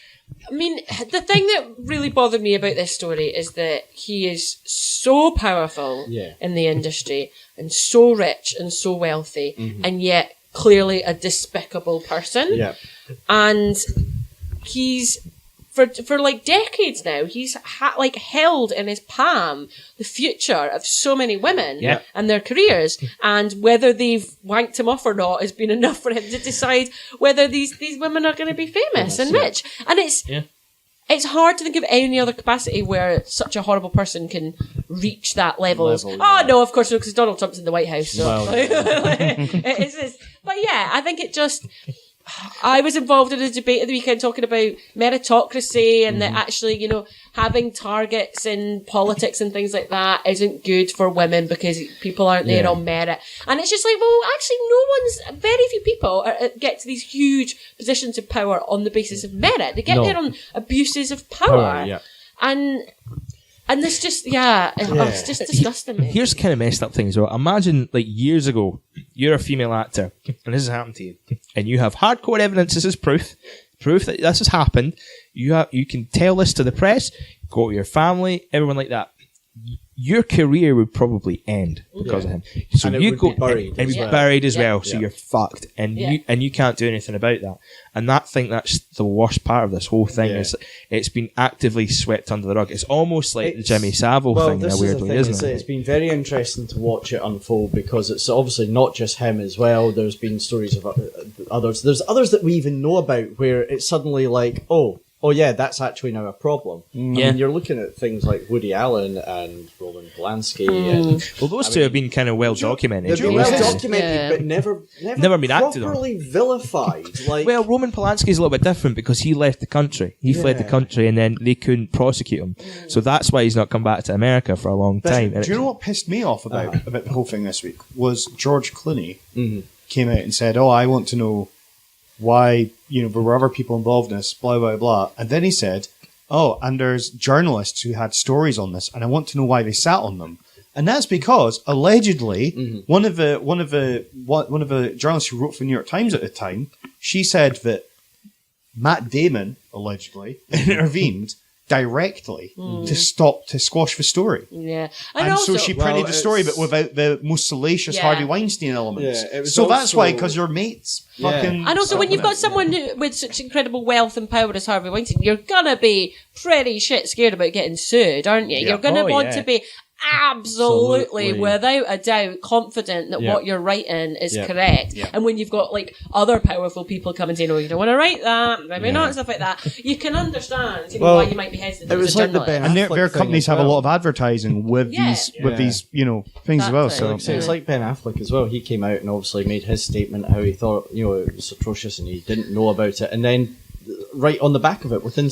I mean, the thing that really bothered me about this story is that he is so powerful in the industry and so rich and so wealthy, and yet clearly a despicable person. Yeah. And he's for like decades now, he's like held in his palm the future of so many women and their careers, and whether they've wanked him off or not has been enough for him to decide whether these women are going to be famous and rich. And it's hard to think of any other capacity where such a horrible person can reach that level. No, of course, because Donald Trump's in the White House. So. It's just, but yeah, I think it just. I was involved in a debate at the weekend talking about meritocracy and that actually, you know, having targets in politics and things like that isn't good for women because people aren't there on merit. And it's just like, well, actually, very few people get to these huge positions of power on the basis of merit. They get there on abuses of power. And this just, it's just disgusting. Here's the kind of messed up thing as well. Imagine, like, years ago, you're a female actor, and this has happened to you, and you have hardcore evidence, this is proof that this has happened. You can tell this to the press, go to your family, everyone like that. Your career would probably end because of him. So and you it go would be buried and be buried as well. So you're fucked, and you can't do anything about that. And that's the worst part of this whole thing is it's been actively swept under the rug. It's almost like the Jimmy Savile thing in a weird way, isn't it? It's been very interesting to watch it unfold because it's obviously not just him as well. There's been stories of others. There's others that we even know about where it's suddenly like, oh yeah, that's actually now a problem. I mean, you're looking at things like Woody Allen and Roman Polanski. And, well, those two have been kind of well documented. They've been well documented, but never been acted on. Properly vilified. Like, well, Roman Polanski's a little bit different because he left the country. He fled the country, and then they couldn't prosecute him. So that's why he's not come back to America for a long time. Do you know what pissed me off about the whole thing this week? Was George Clooney came out and said, I want to know why, there were other people involved in this, blah, blah, blah. And then he said, and there's journalists who had stories on this, and I want to know why they sat on them. And that's because, allegedly, one of the journalists who wrote for the New York Times at the time, she said that Matt Damon, allegedly, intervened directly to squash the story. Yeah. And also, so she printed the story, but without the most salacious Harvey Weinstein elements. So that's why, because your mates fucking... And also, when you've got someone with such incredible wealth and power as Harvey Weinstein, you're going to be pretty shit scared about getting sued, aren't you? You're going to want to be absolutely, without a doubt, confident that what you're writing is correct. And when you've got like other powerful people come and say, no, you don't want to write that, maybe not, stuff like that, you can understand why you might be hesitant. It was like the Ben Affleck, and their companies have a lot of advertising with these things as well. So it's like Ben Affleck as well. He came out and obviously made his statement how he thought it was atrocious and he didn't know about it, and then right on the back of it, within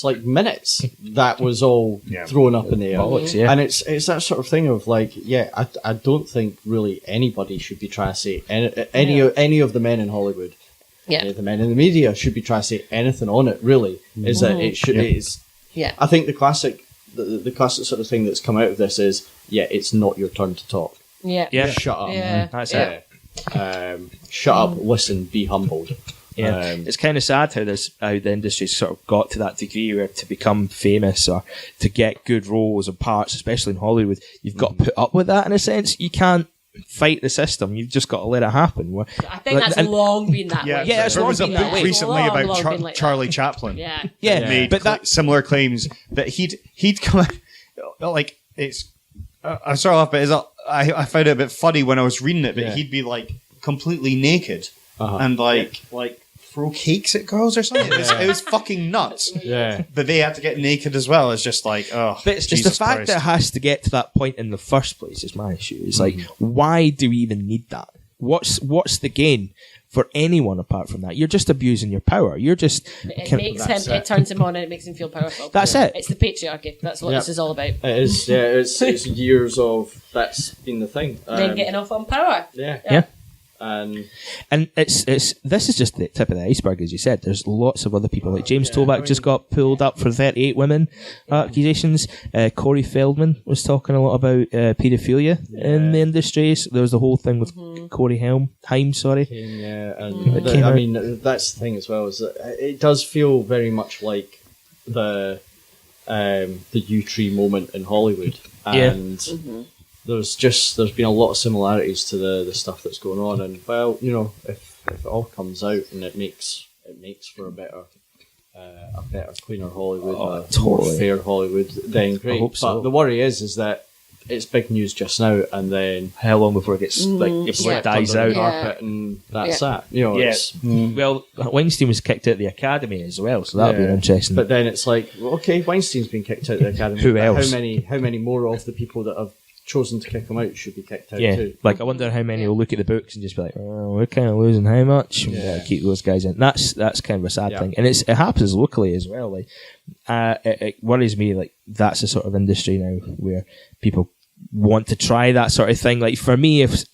like minutes, that was all thrown up in the air. And it's that sort of thing of like, I don't think really anybody should be trying to say any of the men in Hollywood, any of the men in the media should be trying to say anything on it. Really, is that it should? I think the classic sort of thing that's come out of this is it's not your turn to talk. Shut up. That's it. Shut up. Listen. Be humbled. It's kind of sad how the industry's sort of got to that degree where to become famous or to get good roles and parts, especially in Hollywood, you've got to put up with that in a sense. You can't fight the system. You've just got to let it happen. I think that's long been that way. Yeah, it's there was a long been that book way. recently Long, about long been like Charlie that. Chaplin. Yeah. Yeah, Made but that similar claims that he'd come like it's. I'm sorry, off, but I found it a bit funny when I was reading it. But he'd be like completely naked and like throw cakes at girls or something. It was fucking nuts. Yeah. But they had to get naked as well. It's just like, oh. But it's Jesus the fact Christ. that it has to get to that point in the first place is my issue. It's like, why do we even need that? What's the gain for anyone apart from that? You're just abusing your power. You're just... It turns him on and it makes him feel powerful. That's it. It's the patriarchy. That's what this is all about. It is, yeah, it's years of that's been the thing. Men getting off on power. Yeah. And this is just the tip of the iceberg, as you said. There's lots of other people. Like James Toback just got pulled up for 38 women accusations. Corey Feldman was talking a lot about paedophilia in the industry. So there was the whole thing with Corey Haim. yeah, and I mean that's the thing as well, is that it does feel very much like the U-Tree moment in Hollywood, and there's been a lot of similarities to the stuff that's going on, and well, you know, if it all comes out and it makes for a better, cleaner Hollywood, a more fair Hollywood, then great. I hope so. But the worry is that it's big news just now, and then How long before it gets before it dies under out? the carpet, and that's that. You know, it's, Well, Weinstein was kicked out of the academy as well, so that'll be interesting. But then it's like, well, okay, Weinstein's been kicked out of the academy. Who but else? How many more of the people that have chosen to kick him out should be kicked out too? Like I wonder how many will look at the books and just be like, "Oh, we're kind of losing how much? We gotta keep those guys in." That's kind of a sad thing, and it happens locally as well. Like, it worries me. Like that's the sort of industry now where people want to try that sort of thing. Like for me, if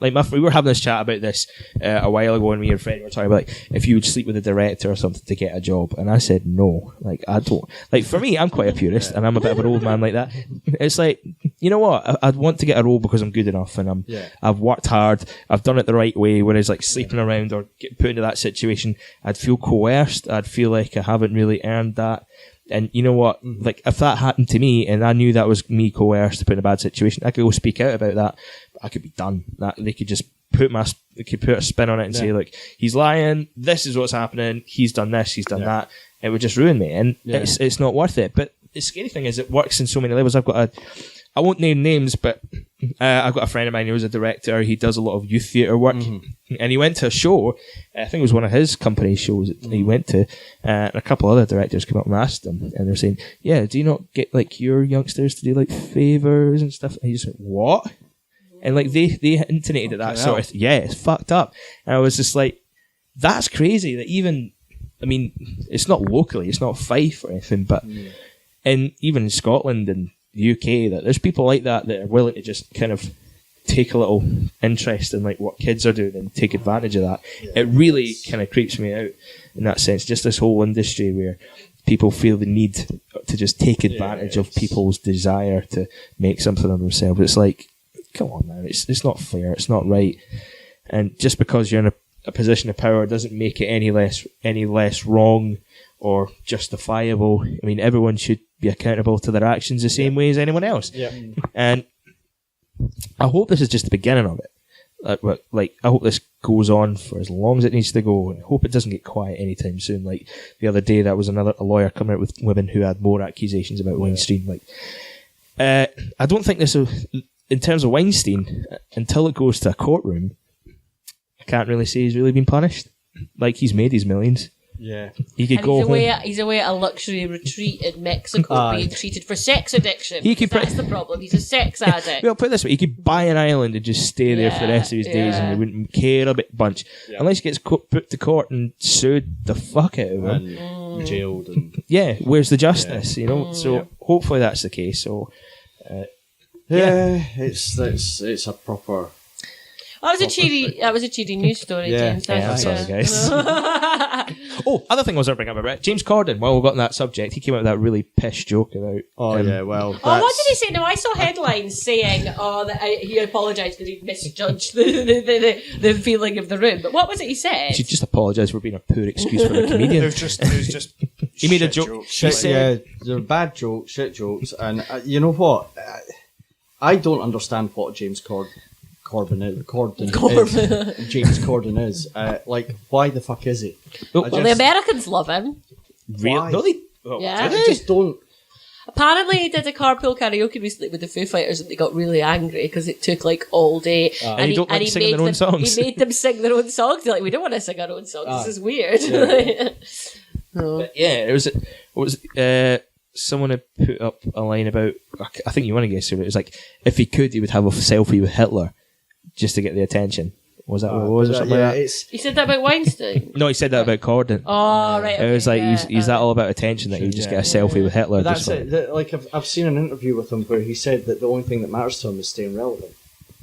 like we were having this chat about this a while ago, and me and Freddy were talking about like, if you would sleep with a director or something to get a job, and I said no. Like I don't. Like for me, I'm quite a purist, and I'm a bit of an old man like that. It's like, you know what? I'd want to get a role because I'm good enough, and I've worked hard, I've done it the right way. Whereas like sleeping around or getting put into that situation, I'd feel coerced. I'd feel like I haven't really earned that. And you know what? Like, if that happened to me and I knew that was me coerced to put in a bad situation, I could go speak out about that. I could be done. That they could just put a spin on it and say, look, he's lying. This is what's happening. He's done this. He's done that. It would just ruin me, and it's not worth it. But the scary thing is, it works in so many levels. I won't name names, but I've got a friend of mine who's a director. He does a lot of youth theatre work, and he went to a show. I think it was one of his company shows that he went to, and a couple other directors came up and asked him, and they're saying, "Yeah, do you not get like your youngsters to do like favours and stuff?" And he just went, "What?" And like they intonated that sort of it's fucked up. And I was just like, that's crazy. That even, I mean, it's not locally, it's not Fife or anything, but and even in Scotland and the UK, that there's people like that are willing to just kind of take a little interest in like what kids are doing and take advantage of that. It really kind of creeps me out in that sense. Just this whole industry where people feel the need to just take advantage of people's desire to make something of themselves. It's like, come on now, it's not fair, it's not right. And just because you're in a position of power doesn't make it any less wrong or justifiable. I mean, everyone should be accountable to their actions the same way as anyone else. And I hope this is just the beginning of it. Like, I hope this goes on for as long as it needs to go, and I hope it doesn't get quiet anytime soon. Like the other day, that was a lawyer coming out with women who had more accusations about Weinstein. Like, I don't think this will, in terms of Weinstein, until it goes to a courtroom, I can't really say he's really been punished. Like, he's made his millions. Yeah. He could go home. He's away at a luxury retreat in Mexico being treated for sex addiction. That's the problem. He's a sex addict. Well, put it this way, he could buy an island and just stay there for the rest of his days, and he wouldn't care a bit bunch. Unless he gets put to court and sued the fuck out of him. And jailed. And where's the justice, you know? So hopefully that's the case. So it's a proper... That was a cheery news story, James. I'm sorry, guys. Other thing I was going to bring up about James Corden. While we've got that subject, he came out with that really pish joke about. What did he say? No, I saw headlines saying, that he apologised because he misjudged the feeling of the room. But what was it he said? He should just apologise for being a poor excuse for a comedian. It was just he made a joke. They're bad jokes, shit jokes, and you know what? I don't understand what James Corden Corden James Corden is. Like, why the fuck is he? Well, the Americans love him. Really? No, they, Yeah. I just don't. Apparently, he did a carpool karaoke recently with the Foo Fighters, and they got really angry because it took like all day. And you don't like singing their own songs. He made them sing their own songs. They're like, we don't want to sing our own songs. This is weird. No. But yeah, it was someone had put up a line about, I think you want to guess who it was, like, if he could, he would have a selfie with Hitler just to get the attention. Was that what was it? Something like that? He said that about Weinstein? No, he said that about Corden. Oh, right. It was like, okay, he's that all about attention that he would just get a selfie with Hitler. But that's just it. Like I've seen an interview with him where he said that the only thing that matters to him is staying relevant.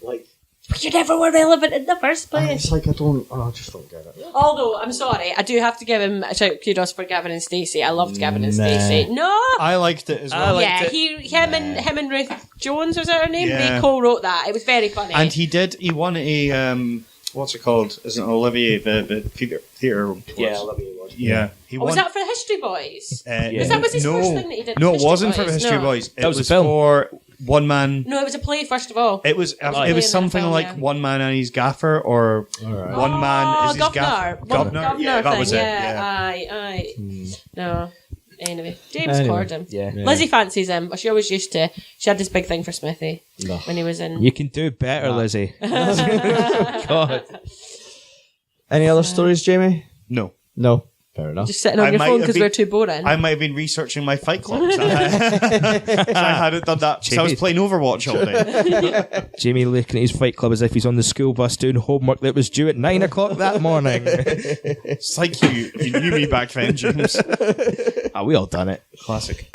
Like, But you never were relevant in the first and place. it's like I just don't get it. Although, I'm sorry, I do have to give him a shout kudos for Gavin and Stacey. I loved Gavin and Stacey. No! I liked it as well. Yeah, him and Ruth Jones, was that her name? Yeah. They co-wrote that. It was very funny. And he won a what's it called? Isn't it Olivier the theatre? Olivier was. Yeah, he won. was that for the History Boys? Because that was his first thing that he did. No, it History wasn't for the Boys, History no. Boys. It was a was film. for One Man. No, it was a play first of all. It was play in that something film, like yeah. One Man and His Gaffer, or One Man is His Gaffer. Governor. Yeah, that thing. was it. Yeah, Yeah. aye. No. Anyway, James Corden. Yeah. Lizzie fancies him, but she always used to. She had this big thing for Smithy No. when he was in. You can do better, Lizzie. God. Any other stories, Jamie? No. No. Fair enough. Just sitting on I your might phone have because been- we're too boring. I might have been researching my Fight Club. So I hadn't done that. So I was playing Overwatch all day. Jamie looking at his Fight Club as if he's on the school bus doing homework that was due at 9 o'clock that morning. It's like you knew me back then, James. We all done it. Classic.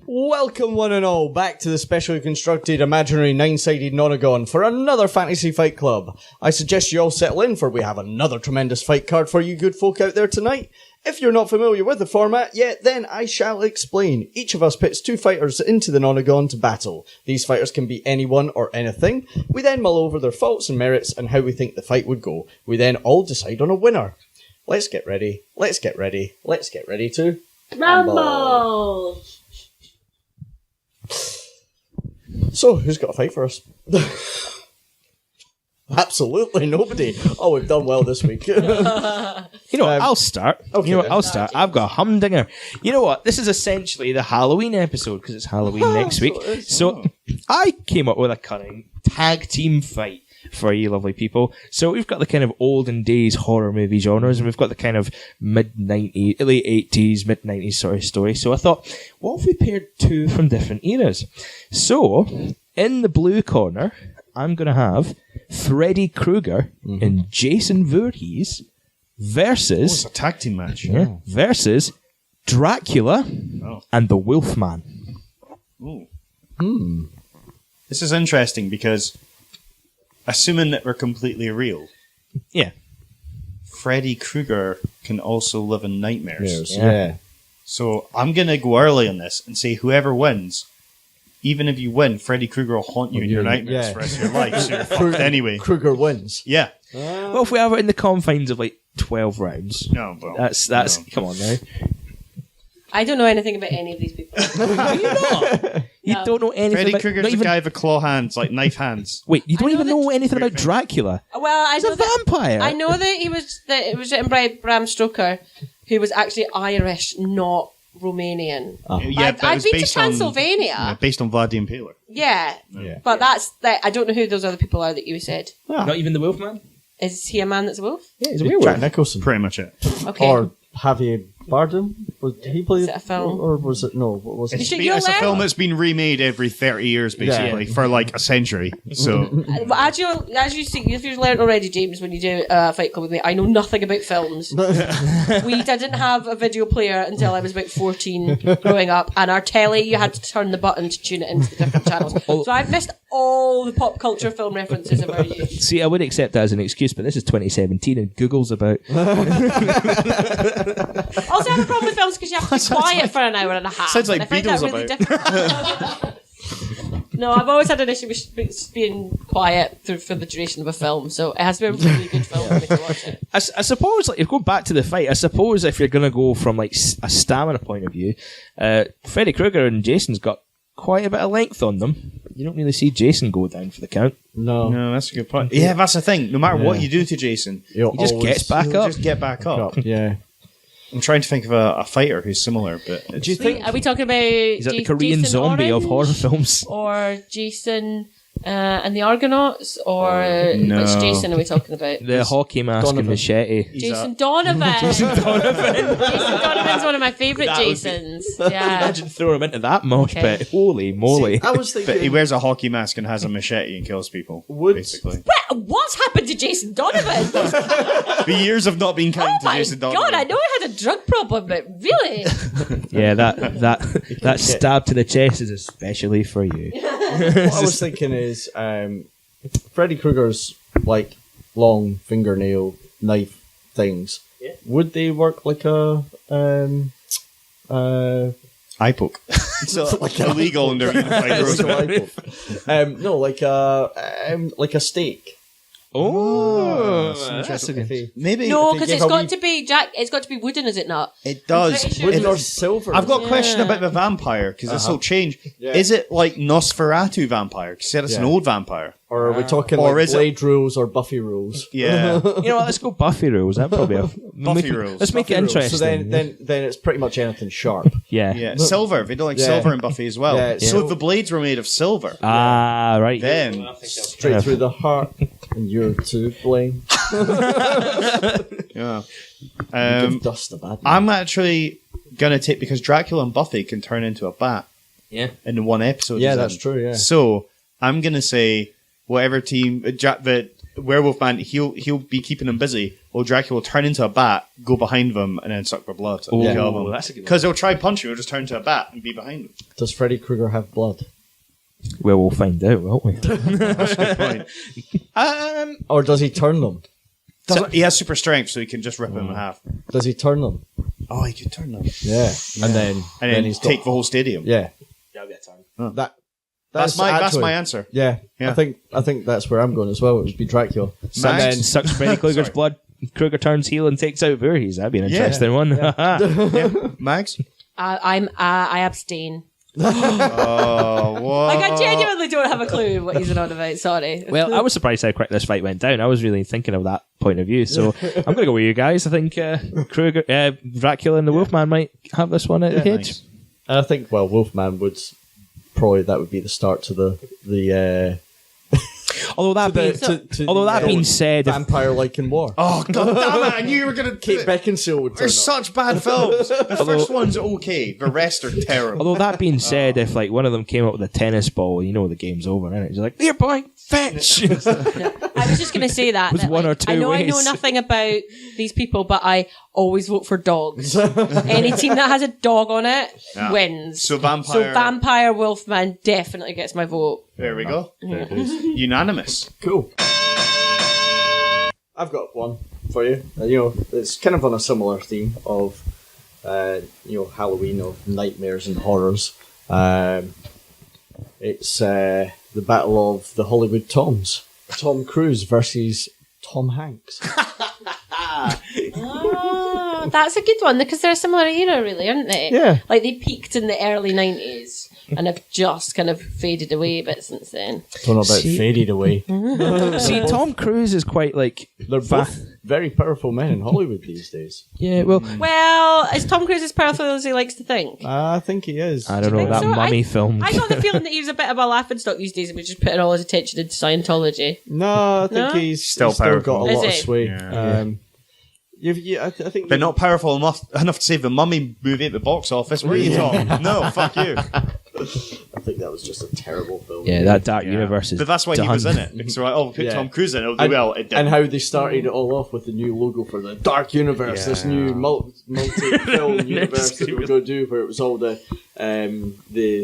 Welcome, one and all, back to the specially constructed imaginary nine-sided Nonanagon for another Fantasy Fight Club. I suggest you all settle in, for we have another tremendous fight card for you good folk out there tonight. If you're not familiar with the format yet, then I shall explain. Each of us pits two fighters into the Nonanagon to battle. These fighters can be anyone or anything. We then mull over their faults and merits and how we think the fight would go. We then all decide on a winner. Let's get ready to Rumble! So, who's got a fight for us? Absolutely nobody. Oh, we've done well this week. You know what? I'll start. okay You know what? then. I'll start. I've got a humdinger. You know what? This is essentially the Halloween episode because it's Halloween next week. So I came up with a cunning tag team fight for you lovely people. So we've got the kind of olden days horror movie genres, and we've got the kind of mid-90s, late 80s, mid-90s sort of story. So I thought, what if we paired two from different eras? So, in the blue corner, I'm going to have Freddy Kruger and Jason Voorhees versus... It's a tag team match. versus Dracula and the Wolfman. Ooh. This is interesting because, assuming that we're completely real, Yeah. Freddy Krueger can also live in nightmares. Yeah. So I'm going to go early on this and say whoever wins, even if you win, Freddy Krueger will haunt you in your nightmares yeah. for the rest of your life. So you're fucked anyway. Kruger wins. Yeah. Well, if we have it in the confines of like 12 rounds, No, but that's no. come on now. I don't know anything about any of these people. You don't know anything Freddy about... Krueger's not the even- guy with claw hands, like knife hands. Wait, you don't know even that- know anything about Dracula? Well, I He's know a that, vampire. I know that it was written by Bram Stoker, who was actually Irish, not Romanian. Yeah, I've been to Transylvania. Based on Vlad the Impaler. Yeah, Yeah. but I don't know who those other people are that you said. Not even the Wolfman? Is he a man that's a wolf? Yeah, he's a Jack werewolf. Nicholson. Pretty much it. Okay. Or Javier Bardem? Did he play Is it a film? Or was it... No, what was it? It's- It's a learn- film that's been remade every 30 years, basically, for like a century. So, But as you see, if you've learned already, James, when you do Fight Club with me, I know nothing about films. We didn't have a video player until I was about 14 growing up, and our telly, you had to turn the button to tune it into the different channels. So I've missed all the pop culture film references of our youth. See, I would accept that as an excuse, but this is 2017 and Google's about. Also, I have a problem with films because you have to be quiet for an hour and a half. Sounds like and I find that Beatles really about. difficult. No, I've always had an issue with being quiet for the duration of a film, so it has to be a really good film for me to watch it. I suppose, like, if going back to the fight, I suppose if you're going to go from like a stamina point of view, Freddy Krueger and Jason's got quite a bit of length on them. you don't really see Jason go down for the count. No, that's a good point. Yeah, that's the thing. No matter what you do to Jason, He just gets back up. Just get back up. Yeah. I'm trying to think of a fighter who's similar, but Do you think? Are we talking about He's like the Korean Jason zombie of horror Orange? films. Or Jason and the Argonauts? Or No. which Jason are we talking about? The hockey mask Donovan. and machete. Jason Donovan. Jason Donovan's one of my favourite That would be- Jasons. Yeah. Imagine throwing him into that mosh Okay. pit. Holy moly. I was but he thinking. wears a hockey mask and has a machete and kills people. Basically, What's happened to Jason Donovan? the years of not being kind Oh to my Jason Donovan. god, I know I had a drug problem, but really? Yeah, that stab to the chest is especially for you. What I was thinking is, Freddy Krueger's like long fingernail knife things. Yeah. Would they work like a eye poke. So illegal under unified rules. no, like a steak. Oh, That's a good. Maybe No, if because they it's give a got wee- to be Jack. It's got to be wooden, is it not? it does. pretty sure Wooden it's- or silver. I've got a question Yeah. about the vampire because this will change. Yeah. Is it like Nosferatu vampire? Because it's an Yeah. old vampire. Or are we talking Or like is it- Blade rules or Buffy rules? Yeah. You know what? Let's go Buffy rules. That probably Buffy rules. Let's make it Buffy rules. interesting. So then it's pretty much anything sharp. yeah. Yeah, silver. They don't like Yeah. silver in Buffy as well. Yeah, So yeah. if the blades were made of silver, Ah, right. then Straight through the heart, and you're to blame. yeah. Give dust a bad man. I'm actually gonna take because Dracula and Buffy can turn into a bat Yeah. in the one episode. Yeah, he's that's in. true, yeah. So I'm gonna say whatever team the werewolf man he'll be keeping them busy. Or Dracula will turn into a bat, go behind them, and then suck their blood and Ooh, kill them. that's a good one. Because they'll try punch you, he'll just turn into a bat and be behind them. Does Freddy Krueger have blood? Well, we'll find out, won't we? Point. Or does he turn them? He has super strength, so he can just rip them in half. Does he turn them? Oh, he can turn them. Yeah. And then he's take the whole stadium. Yeah. That'll be a time. That's my actually- answer. Yeah. Yeah. I think that's where I'm going as well. It would be Dracula. And then sucks Freddy Krueger's blood. Kruger turns heel and takes out Voorhees. That'd be an interesting one. Mags? I abstain. Oh, what? Like, I genuinely don't have a clue what he's on about. Sorry. Well, I was surprised how quick this fight went down. I was really thinking of that point of view. So I'm going to go with you guys. I think Kruger, Dracula and the Wolfman might have this one at the head. Nice. And I think, well, Wolfman would probably, that would be the start to the Although that being said, if- vampire-like in war. Oh, god damn it! I knew you were going to... Kate Beckinsale would turn They're up. such bad films. The first one's okay. The rest are terrible. although that being said, if like one of them came up with a tennis ball, you know the game's over, isn't it? It's like, here, boy, fetch. I was just going to say that. There's that, one like, or two I know ways. nothing about these people, but I always vote for dogs. Any team that has a dog on it wins. So Vampire Wolfman definitely gets my vote. There we go. Unanimous. Cool. I've got one for you. It's kind of on a similar theme of, Halloween, of nightmares and horrors. It's the Battle of the Hollywood Toms. Tom Cruise versus Tom Hanks. Ah, that's a good one because they're a similar era, really, aren't they? Yeah. Like they peaked in the early 90s and have just kind of faded away a bit since then. Don't know about faded away. See, Tom Cruise is quite like They're both very powerful men in Hollywood these days. yeah. Well, Well, is Tom Cruise as powerful as he likes to think? I think he is. I don't know think that so? mummy film. I got the feeling that he was a bit of a laughingstock these days and was just putting all his attention into Scientology. No, I think No? he's Still got powerful. a lot Is of he? sway. Yeah. I think But not powerful enough to save the Mummy movie at the box office. What are you talking? No, fuck you. I think that was just a terrible film. Yeah, that Dark Universe is But that's why he done. was in it. Because we're like, oh, put Yeah. Tom Cruise in, it'll do well. It didn't. And how they started it all off with the new logo for the Dark Universe, this new multi-film universe that we were going to do, where it was all the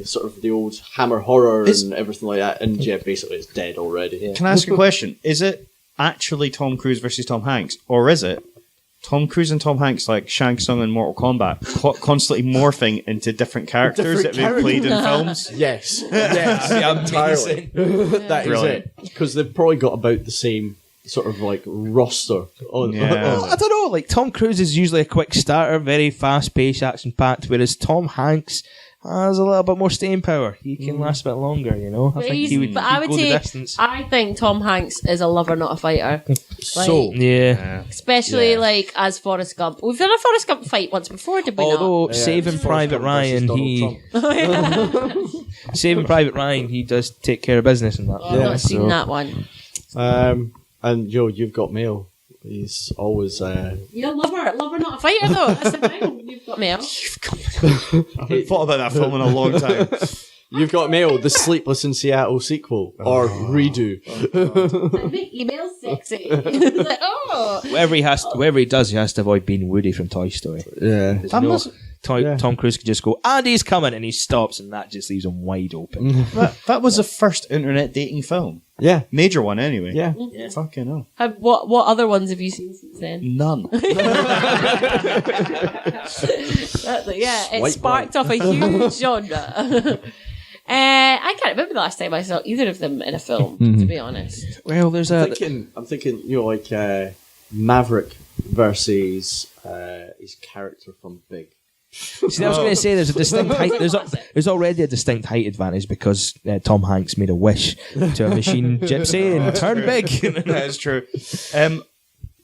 sort of the old Hammer horror and everything like that. And yeah, basically it's dead already. Can I ask a question? Is it actually Tom Cruise versus Tom Hanks? Or is it Tom Cruise and Tom Hanks, like Shang Tsung in Mortal Kombat, constantly morphing into different characters that they've played in films? Yes, entirely. That is Brilliant. it. Because they've probably got about the same sort of like roster. Yeah. Well, I don't know. Like Tom Cruise is usually a quick starter, very fast-paced, action-packed, whereas Tom Hanks has a little bit more staying power. He can last a bit longer, you know. I think he would But I would go the say, distance. I think Tom Hanks is a lover, not a fighter. So, Yeah. Especially Yeah. like as Forrest Gump. We've done a Forrest Gump fight once before, did we Although Saving Forrest Private Gump Ryan, versus Donald Saving Private Ryan, he does take care of business in that. I've not seen that one. And you've got mail. He's always. You're a lover, not a fighter, though. That's the thing. You've got mail. I haven't thought about that film in a long time. You've got mail. The Sleepless in Seattle sequel or redo. Make email sexy. It's like, oh. Wherever he does, he has to avoid being Woody from Toy Story. Yeah. Tom Cruise could just go, and he's coming, and he stops, and that just leaves him wide open. That was the first internet dating film. Yeah. Major one, anyway. Yeah. Fucking hell. What other ones have you seen since then? None. It sparked off a huge genre. I can't remember the last time I saw either of them in a film, to be honest. Well, there's I'm thinking, like Maverick versus his character from Big. See, I was going to say there's a distinct height. There's already a distinct height advantage because Tom Hanks made a wish to a machine gypsy and turned big. That is true.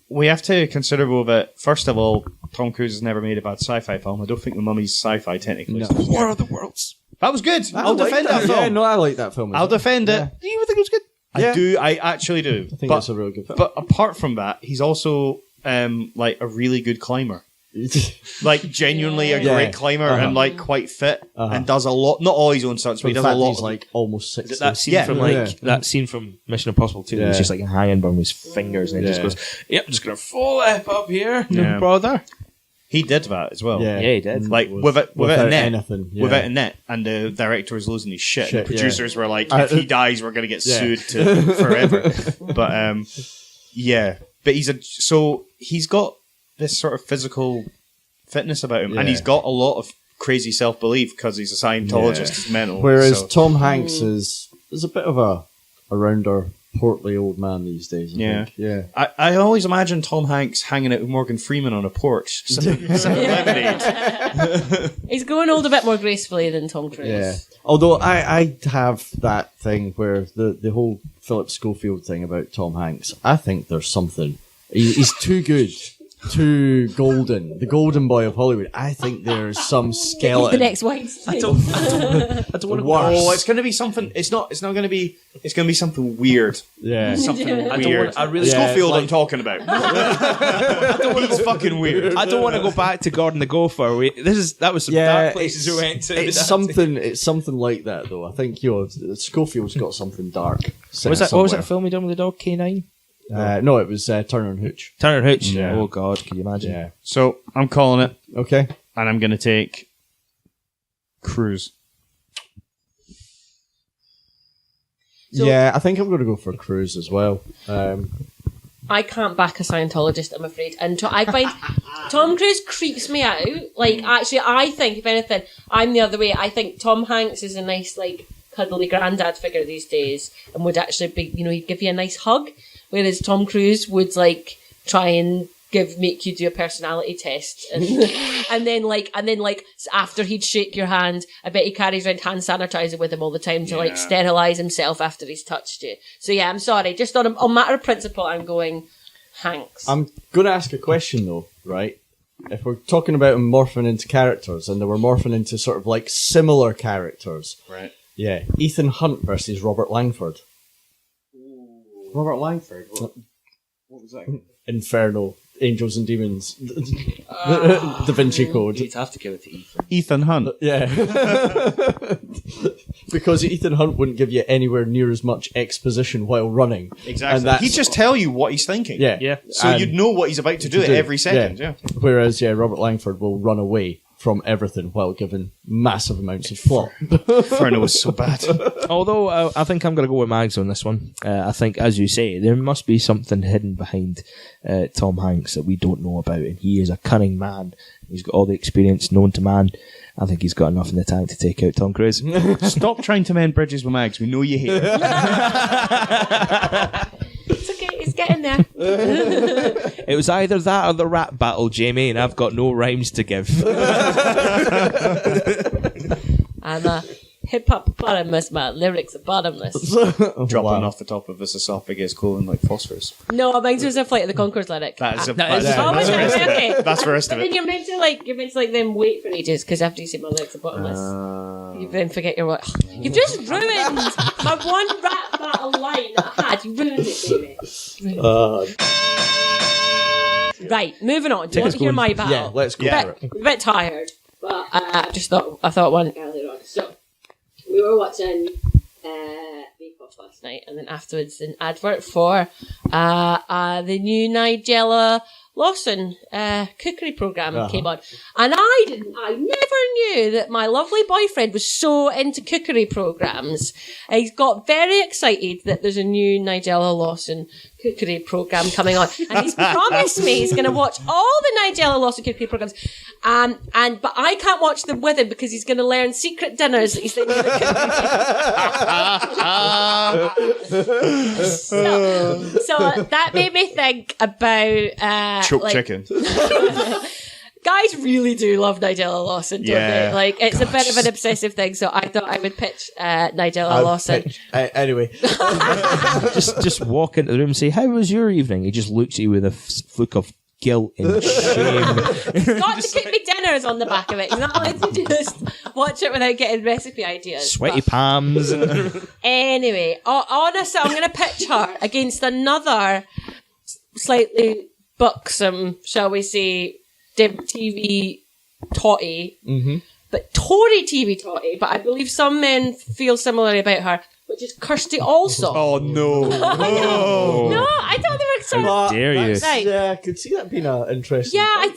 We have to consider that, first of all, Tom Cruise has never made a bad sci-fi film. I don't think The Mummy's sci-fi technically. No. War of the Worlds. That was good. I'll defend that film. Yeah, no, I like that film. I'll defend it. Do you think it was good? Yeah. I do. I actually do. I think it's a real good film. But apart from that, he's also like a really good climber. Like genuinely a Yeah. great climber and like quite fit and does a lot. Not all his own stunts, but he does a lot. He's like almost 60. Is it that scene from that scene from Mission Impossible 2? Yeah. He's just like hanging by his fingers and he just goes, "Yep, I'm just gonna fall up here, no Yeah. bother." He did that as well. Yeah. Yeah, he did. Like without without a net, anything, yeah. without a net, and the director was losing his shit. The Shit, producers were like, "If he dies, we're gonna get sued to forever." But but he's got this sort of physical fitness about him, and he's got a lot of crazy self belief because he's a Scientologist. He's mental. Whereas so. Tom Hanks is a bit of a rounder, portly old man these days. I think. Yeah. I always imagine Tom Hanks hanging out with Morgan Freeman on a porch, sipping lemonade. He's growing old a bit more gracefully than Tom Cruise. Yeah. Although I have that thing where the whole Philip Schofield thing about Tom Hanks, I think there's something. He's too good. Too golden. The golden boy of Hollywood. I think there's some skeleton. The next Weinstein. I don't want to Worse. Oh, it's going to be something. It's not going to be. It's going to be something weird. Yeah. Something Yeah. weird. I really- Schofield. Yeah, I'm talking about. He's fucking weird. I don't want to go back to Gordon the Gopher. That was some dark places we went to. It's something like that though. I think Schofield's got something dark. What was that film we done with the dog? K9. No, it was Turner and Hooch. Turner and Hooch. Yeah. Oh God, can you imagine? Yeah. So I'm calling it, Okay. and I'm going to take Cruise. So- Yeah, I think I'm going to go for Cruise as well. I can't back a Scientologist, I'm afraid. And I find Tom Cruise creeps me out. Like, actually, I think, if anything, I'm the other way. I think Tom Hanks is a nice, like, cuddly granddad figure these days and would actually be, he'd give you a nice hug. Whereas Tom Cruise would, like, try and make you do a personality test. And then after he'd shake your hand, I bet he carries around hand sanitizer with him all the time to, like, sterilise himself after he's touched you. So, yeah, I'm sorry. Just on a matter of principle, I'm going Hanks. I'm going to ask a question though, right? If we're talking about them morphing into characters and they were morphing into sort of like similar characters. Right. Yeah. Ethan Hunt versus Robert Langford. Robert Langford. What was that? Inferno. Angels and Demons. Da Vinci Code. You'd have to give it to Ethan. Ethan Hunt. Yeah. Because Ethan Hunt wouldn't give you anywhere near as much exposition while running. Exactly. And that's- He'd just tell you what he's thinking. Yeah. Yeah. So And you'd know what he's about to do at every second. Yeah. Whereas, Robert Langford will run away from everything while given massive amounts of plot. Inferno was so bad. Although I think I'm going to go with Mags on this one. I think, as you say, there must be something hidden behind Tom Hanks that we don't know about, and he is a cunning man. He's got all the experience known to man. I think he's got enough in the tank to take out Tom Cruise. Stop trying to mend bridges with Mags. We know you hate it. It's okay, it's getting there. It was either that or the rap battle, Jamie, and I've got no rhymes to give. I'm a hippopotamus. My lyrics are bottomless. Dropping off the top of his esophagus, glowing like phosphorus. No, mine was a Flight of the Conchords lyric. That's Oh, is it? Okay. That's the rest But of then it. you're meant to then wait for ages because after you say my lyrics are bottomless, you then forget your what. You've just ruined my one rap battle line that I had. You ruined it, baby. Right, moving on. Do you want to hear my battle? Yeah, let's go for it. A bit tired, but I thought one earlier on. So we were watching Bake Off last night, and then afterwards an advert for the new Nigella Lawson cookery program came on, and I never knew that my lovely boyfriend was so into cookery programs. He's got very excited that there's a new Nigella Lawson cookery program coming on, and he's promised me he's going to watch all the Nigella Lawson cookery programs, but I can't watch them with him because he's going to learn secret dinners that he's then going to cook. So that made me think about Choke chicken. Guys really do love Nigella Lawson, don't they? Like, it's a bit of an obsessive thing, so I thought I would pitch Nigella Lawson. Anyway. just walk into the room and say, "How was your evening?" He just looks at you with a look of guilt and shame. Got to cook me dinners on the back of it. He's not allowed to just watch it without getting recipe ideas. Sweaty palms. Anyway, honestly, I'm going to pitch her against another slightly buxom, shall we say, TV totty, but Tory TV totty, but I believe some men feel similarly about her, which is Kirstey Allsop. Oh no! No, I thought they were sort of... How dare you? Right. Yeah, I could see that being an interesting. Yeah, I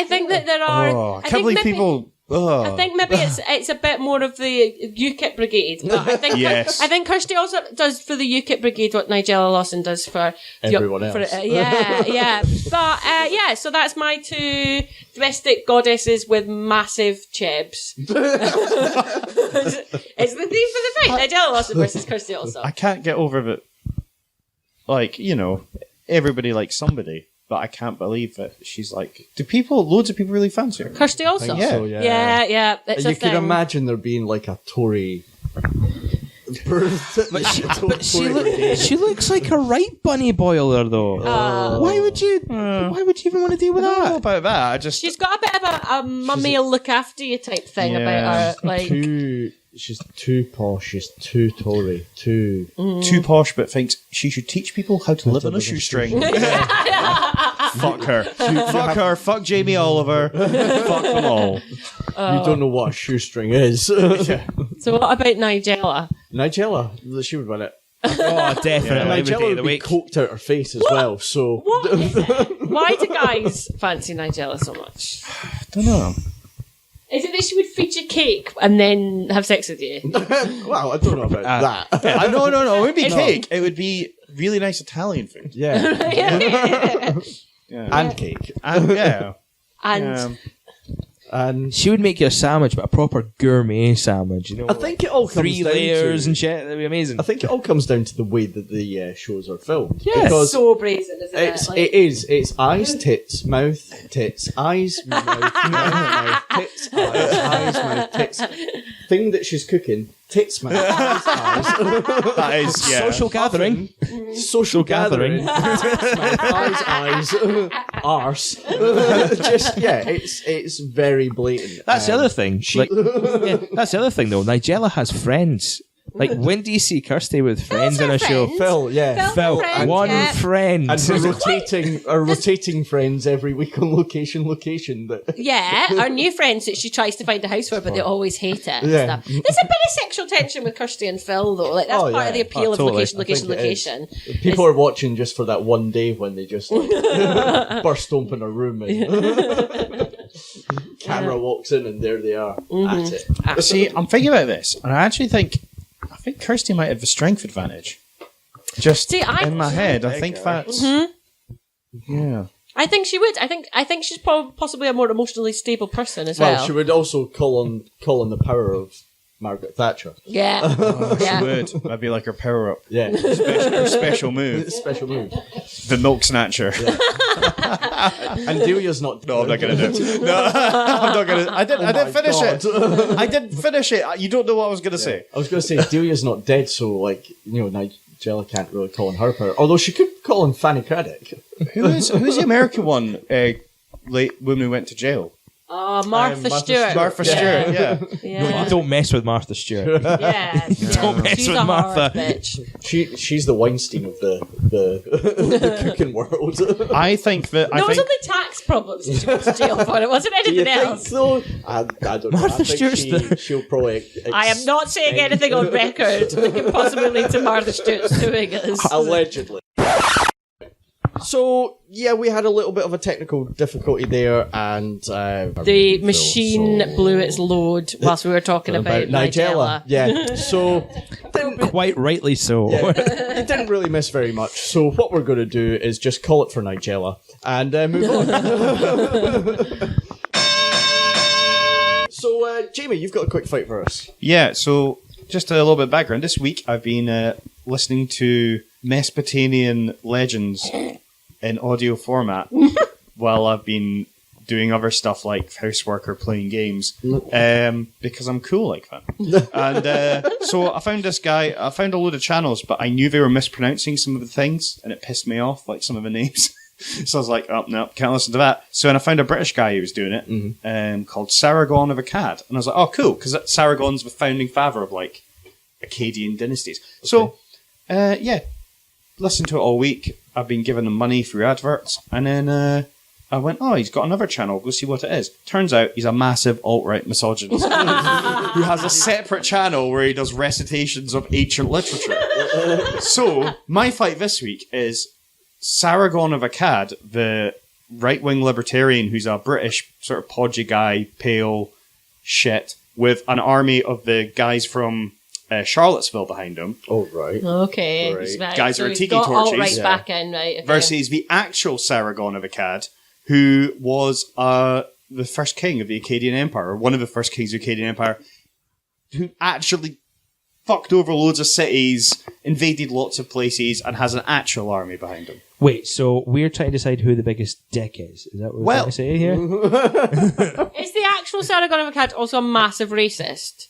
think that there are... I can't believe people. I think maybe it's a bit more of the UKIP brigade, but I think Yes. I think Kirstey also does for the UKIP brigade what Nigella Lawson does for Everyone else. yeah. But so that's my two domestic goddesses with massive chebs. It's the theme for the fight: Nigella Lawson versus Kirstey Allsop. I can't get over that. Like, everybody likes somebody, but I can't believe that she's like. Loads of people really fancy her? Kirstey Allsop. Yeah. So, Yeah. It's a you thing. could imagine there being like a Tory. She looks like a right bunny boiler, though. Why would you even want to deal with I don't know that? about that. She's got a bit of a mummy will look after you type thing about her. Like, She's too posh. She's too Tory. Too. Too posh, but thinks she should teach people how to live on a shoestring. Fuck her. Fuck her. Fuck Jamie Oliver. Fuck them all. You don't know what a shoestring is. so what about Nigella? Nigella, she would win it. Oh, definitely. Every day Nigella of would the be week. coked out her face as well. So What is it? Why do guys fancy Nigella so much? I don't know. Is it that she would feed you cake and then have sex with you? well, I don't know about that. No. It wouldn't be cake. It would be really nice Italian food. Yeah, Yeah. and cake, And and She would make you a sandwich, but a proper gourmet sandwich. I think it all comes 3 down layers to, and shit. That'd be amazing. I think it all comes down to the way that the shows are filmed. Yes. Because so brazen, isn't it? it is. It's eyes, tits, mouth, tits, eyes, mouth, mouth, tits, eyes, mouth, tits. Thing that she's cooking, tits, mouth, eyes. That is, Social gathering. Social gathering. Tits, mouth, eyes, arse. Just it's very blatant. That's the other thing. That's the other thing, though. Nigella has friends. Like, when do you see Kirstey with friends in a show? Phil, yeah. Phil, friends, One yeah. friend. And her rotating friends every week on location. That yeah, our new friends that she tries to find a house for, but they always hate it. And Yeah. stuff. There's a bit of sexual tension with Kirstey and Phil, though. Like that's part of the appeal of totally. location. People are watching just for that one day when they just burst open a room and camera walks in and there they are at it. But see, I'm thinking about this, and I think Kirstey might have the strength advantage. Just See, in my head, I think that's yeah. I think she would. I think she's possibly a more emotionally stable person as Well, well. she would also call on the power of Margaret Thatcher. Yeah. Yeah. Would. That'd be like her power up. Yeah. Her special move. Special move. The milk snatcher. And Delia's not. No, I'm not gonna do it. No, I'm not gonna. I didn't finish it. I didn't finish it. You don't know what I was gonna say. I was going to say Delia's not dead, so like Nigella can't really call on her power. Although she could call on Fanny Craddock. Who's the American one? Late woman who went to jail. Martha Stewart. Martha Stewart. Yeah. Yeah. You don't mess with Martha Stewart. Yeah. Don't mess She's with a Martha. hard bitch. She's the Weinstein of the cooking world. I think that. No, it was only tax problems that she went to jail for. It wasn't Do you anything think else. so? I don't know. Martha I think Stewart's she'll probably. I am not saying anything on record that could possibly lead to Martha Stewart suing us. Allegedly. So, yeah, we had a little bit of a technical difficulty there, and The machine blew its load whilst we were talking about Nigella. Yeah, so Quite rightly so. it didn't really miss very much. So what we're going to do is just call it for Nigella and move on. So, Jamie, you've got a quick fight for us. Yeah. So just a little bit of background. This week I've been listening to Mesopotamian legends in audio format while I've been doing other stuff like housework or playing games because I'm cool like that. And so I found this guy, I found a load of channels, but I knew they were mispronouncing some of the things and it pissed me off, like some of the names. So I was like, oh, no, can't listen to that. So then I found a British guy who was doing it called Sargon of Akkad. And I was like, oh, cool, because Sargon's the founding father of like Akkadian dynasties. Okay. So, yeah, listened to it all week. I've been giving him money through adverts, and then I went, oh, he's got another channel, go see what it is. Turns out he's a massive alt-right misogynist who has a separate channel where he does recitations of ancient literature. So, my fight this week is Sargon of Akkad, the right-wing libertarian who's a British sort of podgy guy, pale shit, with an army of the guys from Charlottesville behind him. Oh, right. Okay. Right. Right. Guys so are he's tiki got torches. alt-right back in, right. Okay. Versus the actual Sargon of Akkad, who was the first king of the Akkadian Empire, or one of the first kings of the Akkadian Empire, who actually fucked over loads of cities, invaded lots of places, and has an actual army behind him. Wait, so we're trying to decide who the biggest dick is? Is that what we're trying to say here? Is the actual Sargon of Akkad also a massive racist?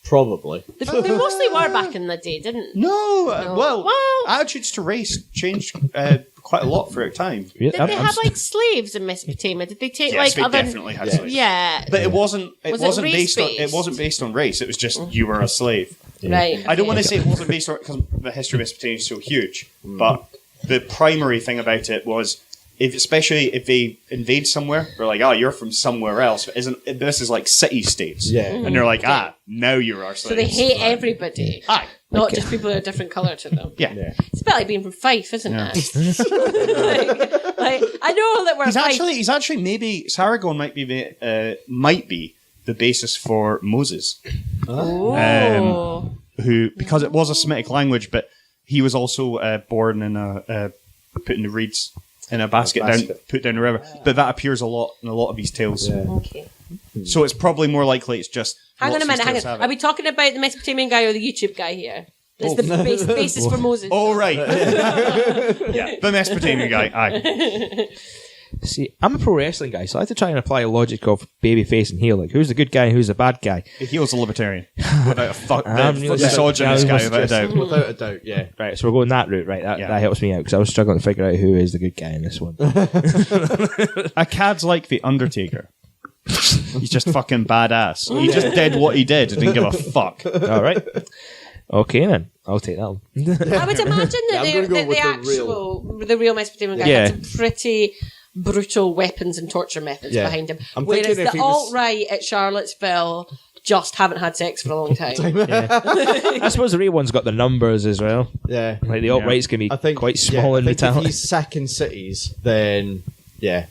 Probably. They mostly were back in the day, didn't? No, Well, attitudes to race changed quite a lot throughout time. Yeah, did they have like slaves in Mesopotamia? Did they take Yes, like they other? definitely had slaves. Yeah, But it wasn't. It Was it wasn't based on. race-based? It wasn't based on race. It was just you were a slave. right. I don't want to okay. say it wasn't based on because the history of Mesopotamia is so huge, but the primary thing about it was, especially if they invade somewhere, they're like, "Oh, you're from somewhere else." This is like city states, Yeah. and they're like, now you're our slaves. So they hate everybody, Aye, not just people who are a different colour to them. yeah. It's a bit like being from Fife, isn't it? like, I know that we're Fife. He's actually maybe Sargon might be the basis for Moses, Oh. who because it was a Semitic language, but he was also born in put in the reeds in a basket, put down the river. But that appears a lot in a lot of these tales. Yeah. Okay. So it's probably more likely it's just. Hang on lots a of minute. these Hang tales on. have Are it. we talking about the Mesopotamian guy or the YouTube guy here? That's the basis for Moses. Oh right, yeah, the Mesopotamian guy. Aye, See, I'm a pro wrestling guy, so I like to try and apply a logic of babyface and heel. Like, who's the good guy and who's the bad guy? he was a libertarian without a fuck. I'm The really- misogynist Yeah, guy without a doubt. Without a doubt, yeah. Right, so we're going that route, right? That helps me out because I was struggling to figure out who is the good guy in this one. Akkad's like the Undertaker. He's just fucking badass. He just did what he did and didn't give a fuck. All right. Okay, then. I'll take that one. I would imagine that I'm gonna go the with real Mesopotamian guy Yeah. had some pretty brutal weapons and torture methods Yeah. behind him. I'm Whereas thinking if the he was- alt-right at Charlottesville just haven't had sex for a long time. I suppose the real one's got the numbers as well. Yeah. Like, the alt-right's going I to be think quite small in I think if mentality. he's sacking cities, then yeah,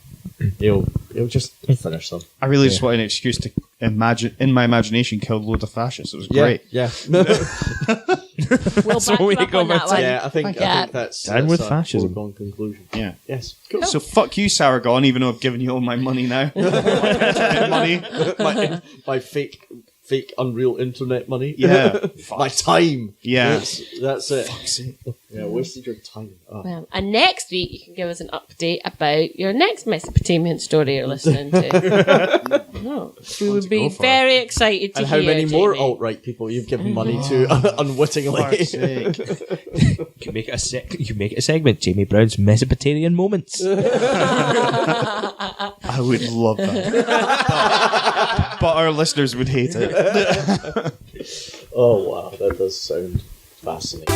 he'll just finish them. I really just want an excuse to imagine, in my imagination, kill loads of fascists. It was Yeah, great. yeah, We'll So back we you up go on that back one. yeah. I think that's Down with a fascism. foregone conclusion. Yeah. Yes, cool. So fuck you, Sargon, even though I've given you all my money now. Money. my fake fake Unreal internet money. Yeah. My time. Yeah. That's it. Fuck's sake. Yeah, wasted your time. Oh. Well, and next week you can give us an update about your next Mesopotamian story you're listening to. We would be very excited to And hear. how many more Jamie. alt-right people you've given money to unwittingly. Fuck's sake. You make it you make it a segment. Jamie Brown's Mesopotamian moments. I would love that. But our listeners would hate it. Oh wow, that does sound fascinating.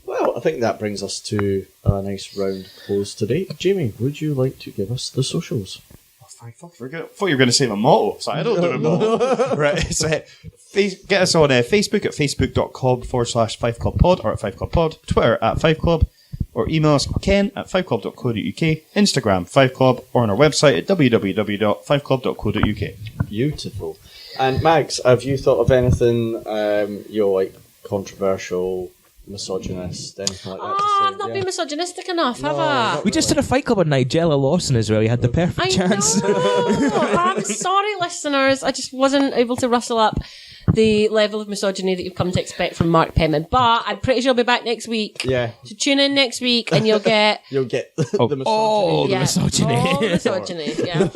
Well, I think that brings us to a nice round close today. Jamie, would you like to give us the socials? Oh, thank fuck, I thought you were going to say my motto, so I don't do a motto. Right, so get us on Facebook at facebook.com/FifeClubPod or at FifeClubPod, Twitter at FifeClub, or email us ken@fiveclub.co.uk, Instagram 5club, or on our website at www.fiveclub.co.uk. Beautiful. And Max, have you thought of anything, like controversial, misogynist, anything like that? to say? I've not been misogynistic enough, have No, I? not We just did a Fight Club on Nigella Lawson as well. You had the perfect I chance. know. I'm sorry, listeners. I just wasn't able to rustle up the level of misogyny that you've come to expect from Mark Penman. But I'm pretty sure I'll be back next week. Yeah, So tune in next week and you'll get you'll get the misogyny. Oh, the misogyny. all the misogyny. Yeah.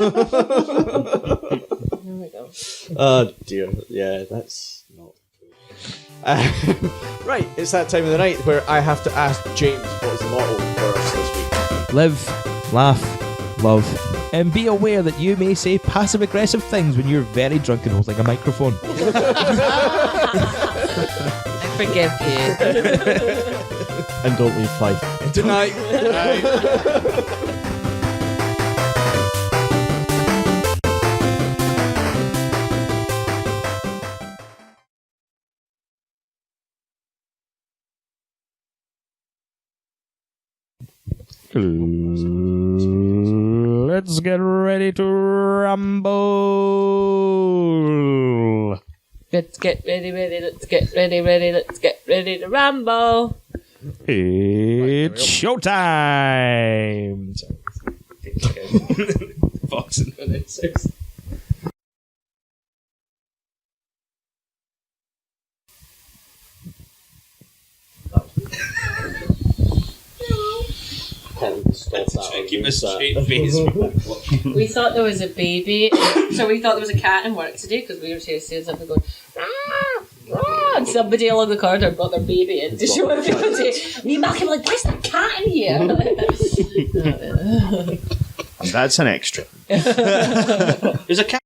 There we go. Oh dear, yeah, that's not cool. Right, it's that time of the night where I have to ask James what is the motto for us this week. Live, laugh, love, and be aware that you may say passive-aggressive things when you're very drunk and holding a microphone. I forgive you. And don't leave Fife. Good night. Let's get ready to rumble. Let's get ready, let's get ready, let's get ready to rumble. It's showtime. Fox and announcers. Keep a straight face. We thought there was a baby, so we thought there was a cat in work today because we were saying something going, "Rah, rah," and somebody along the corridor brought their baby in to show everybody. Me and Malcolm were like, "Why's there a cat in here?" And that's an extra. There's a cat.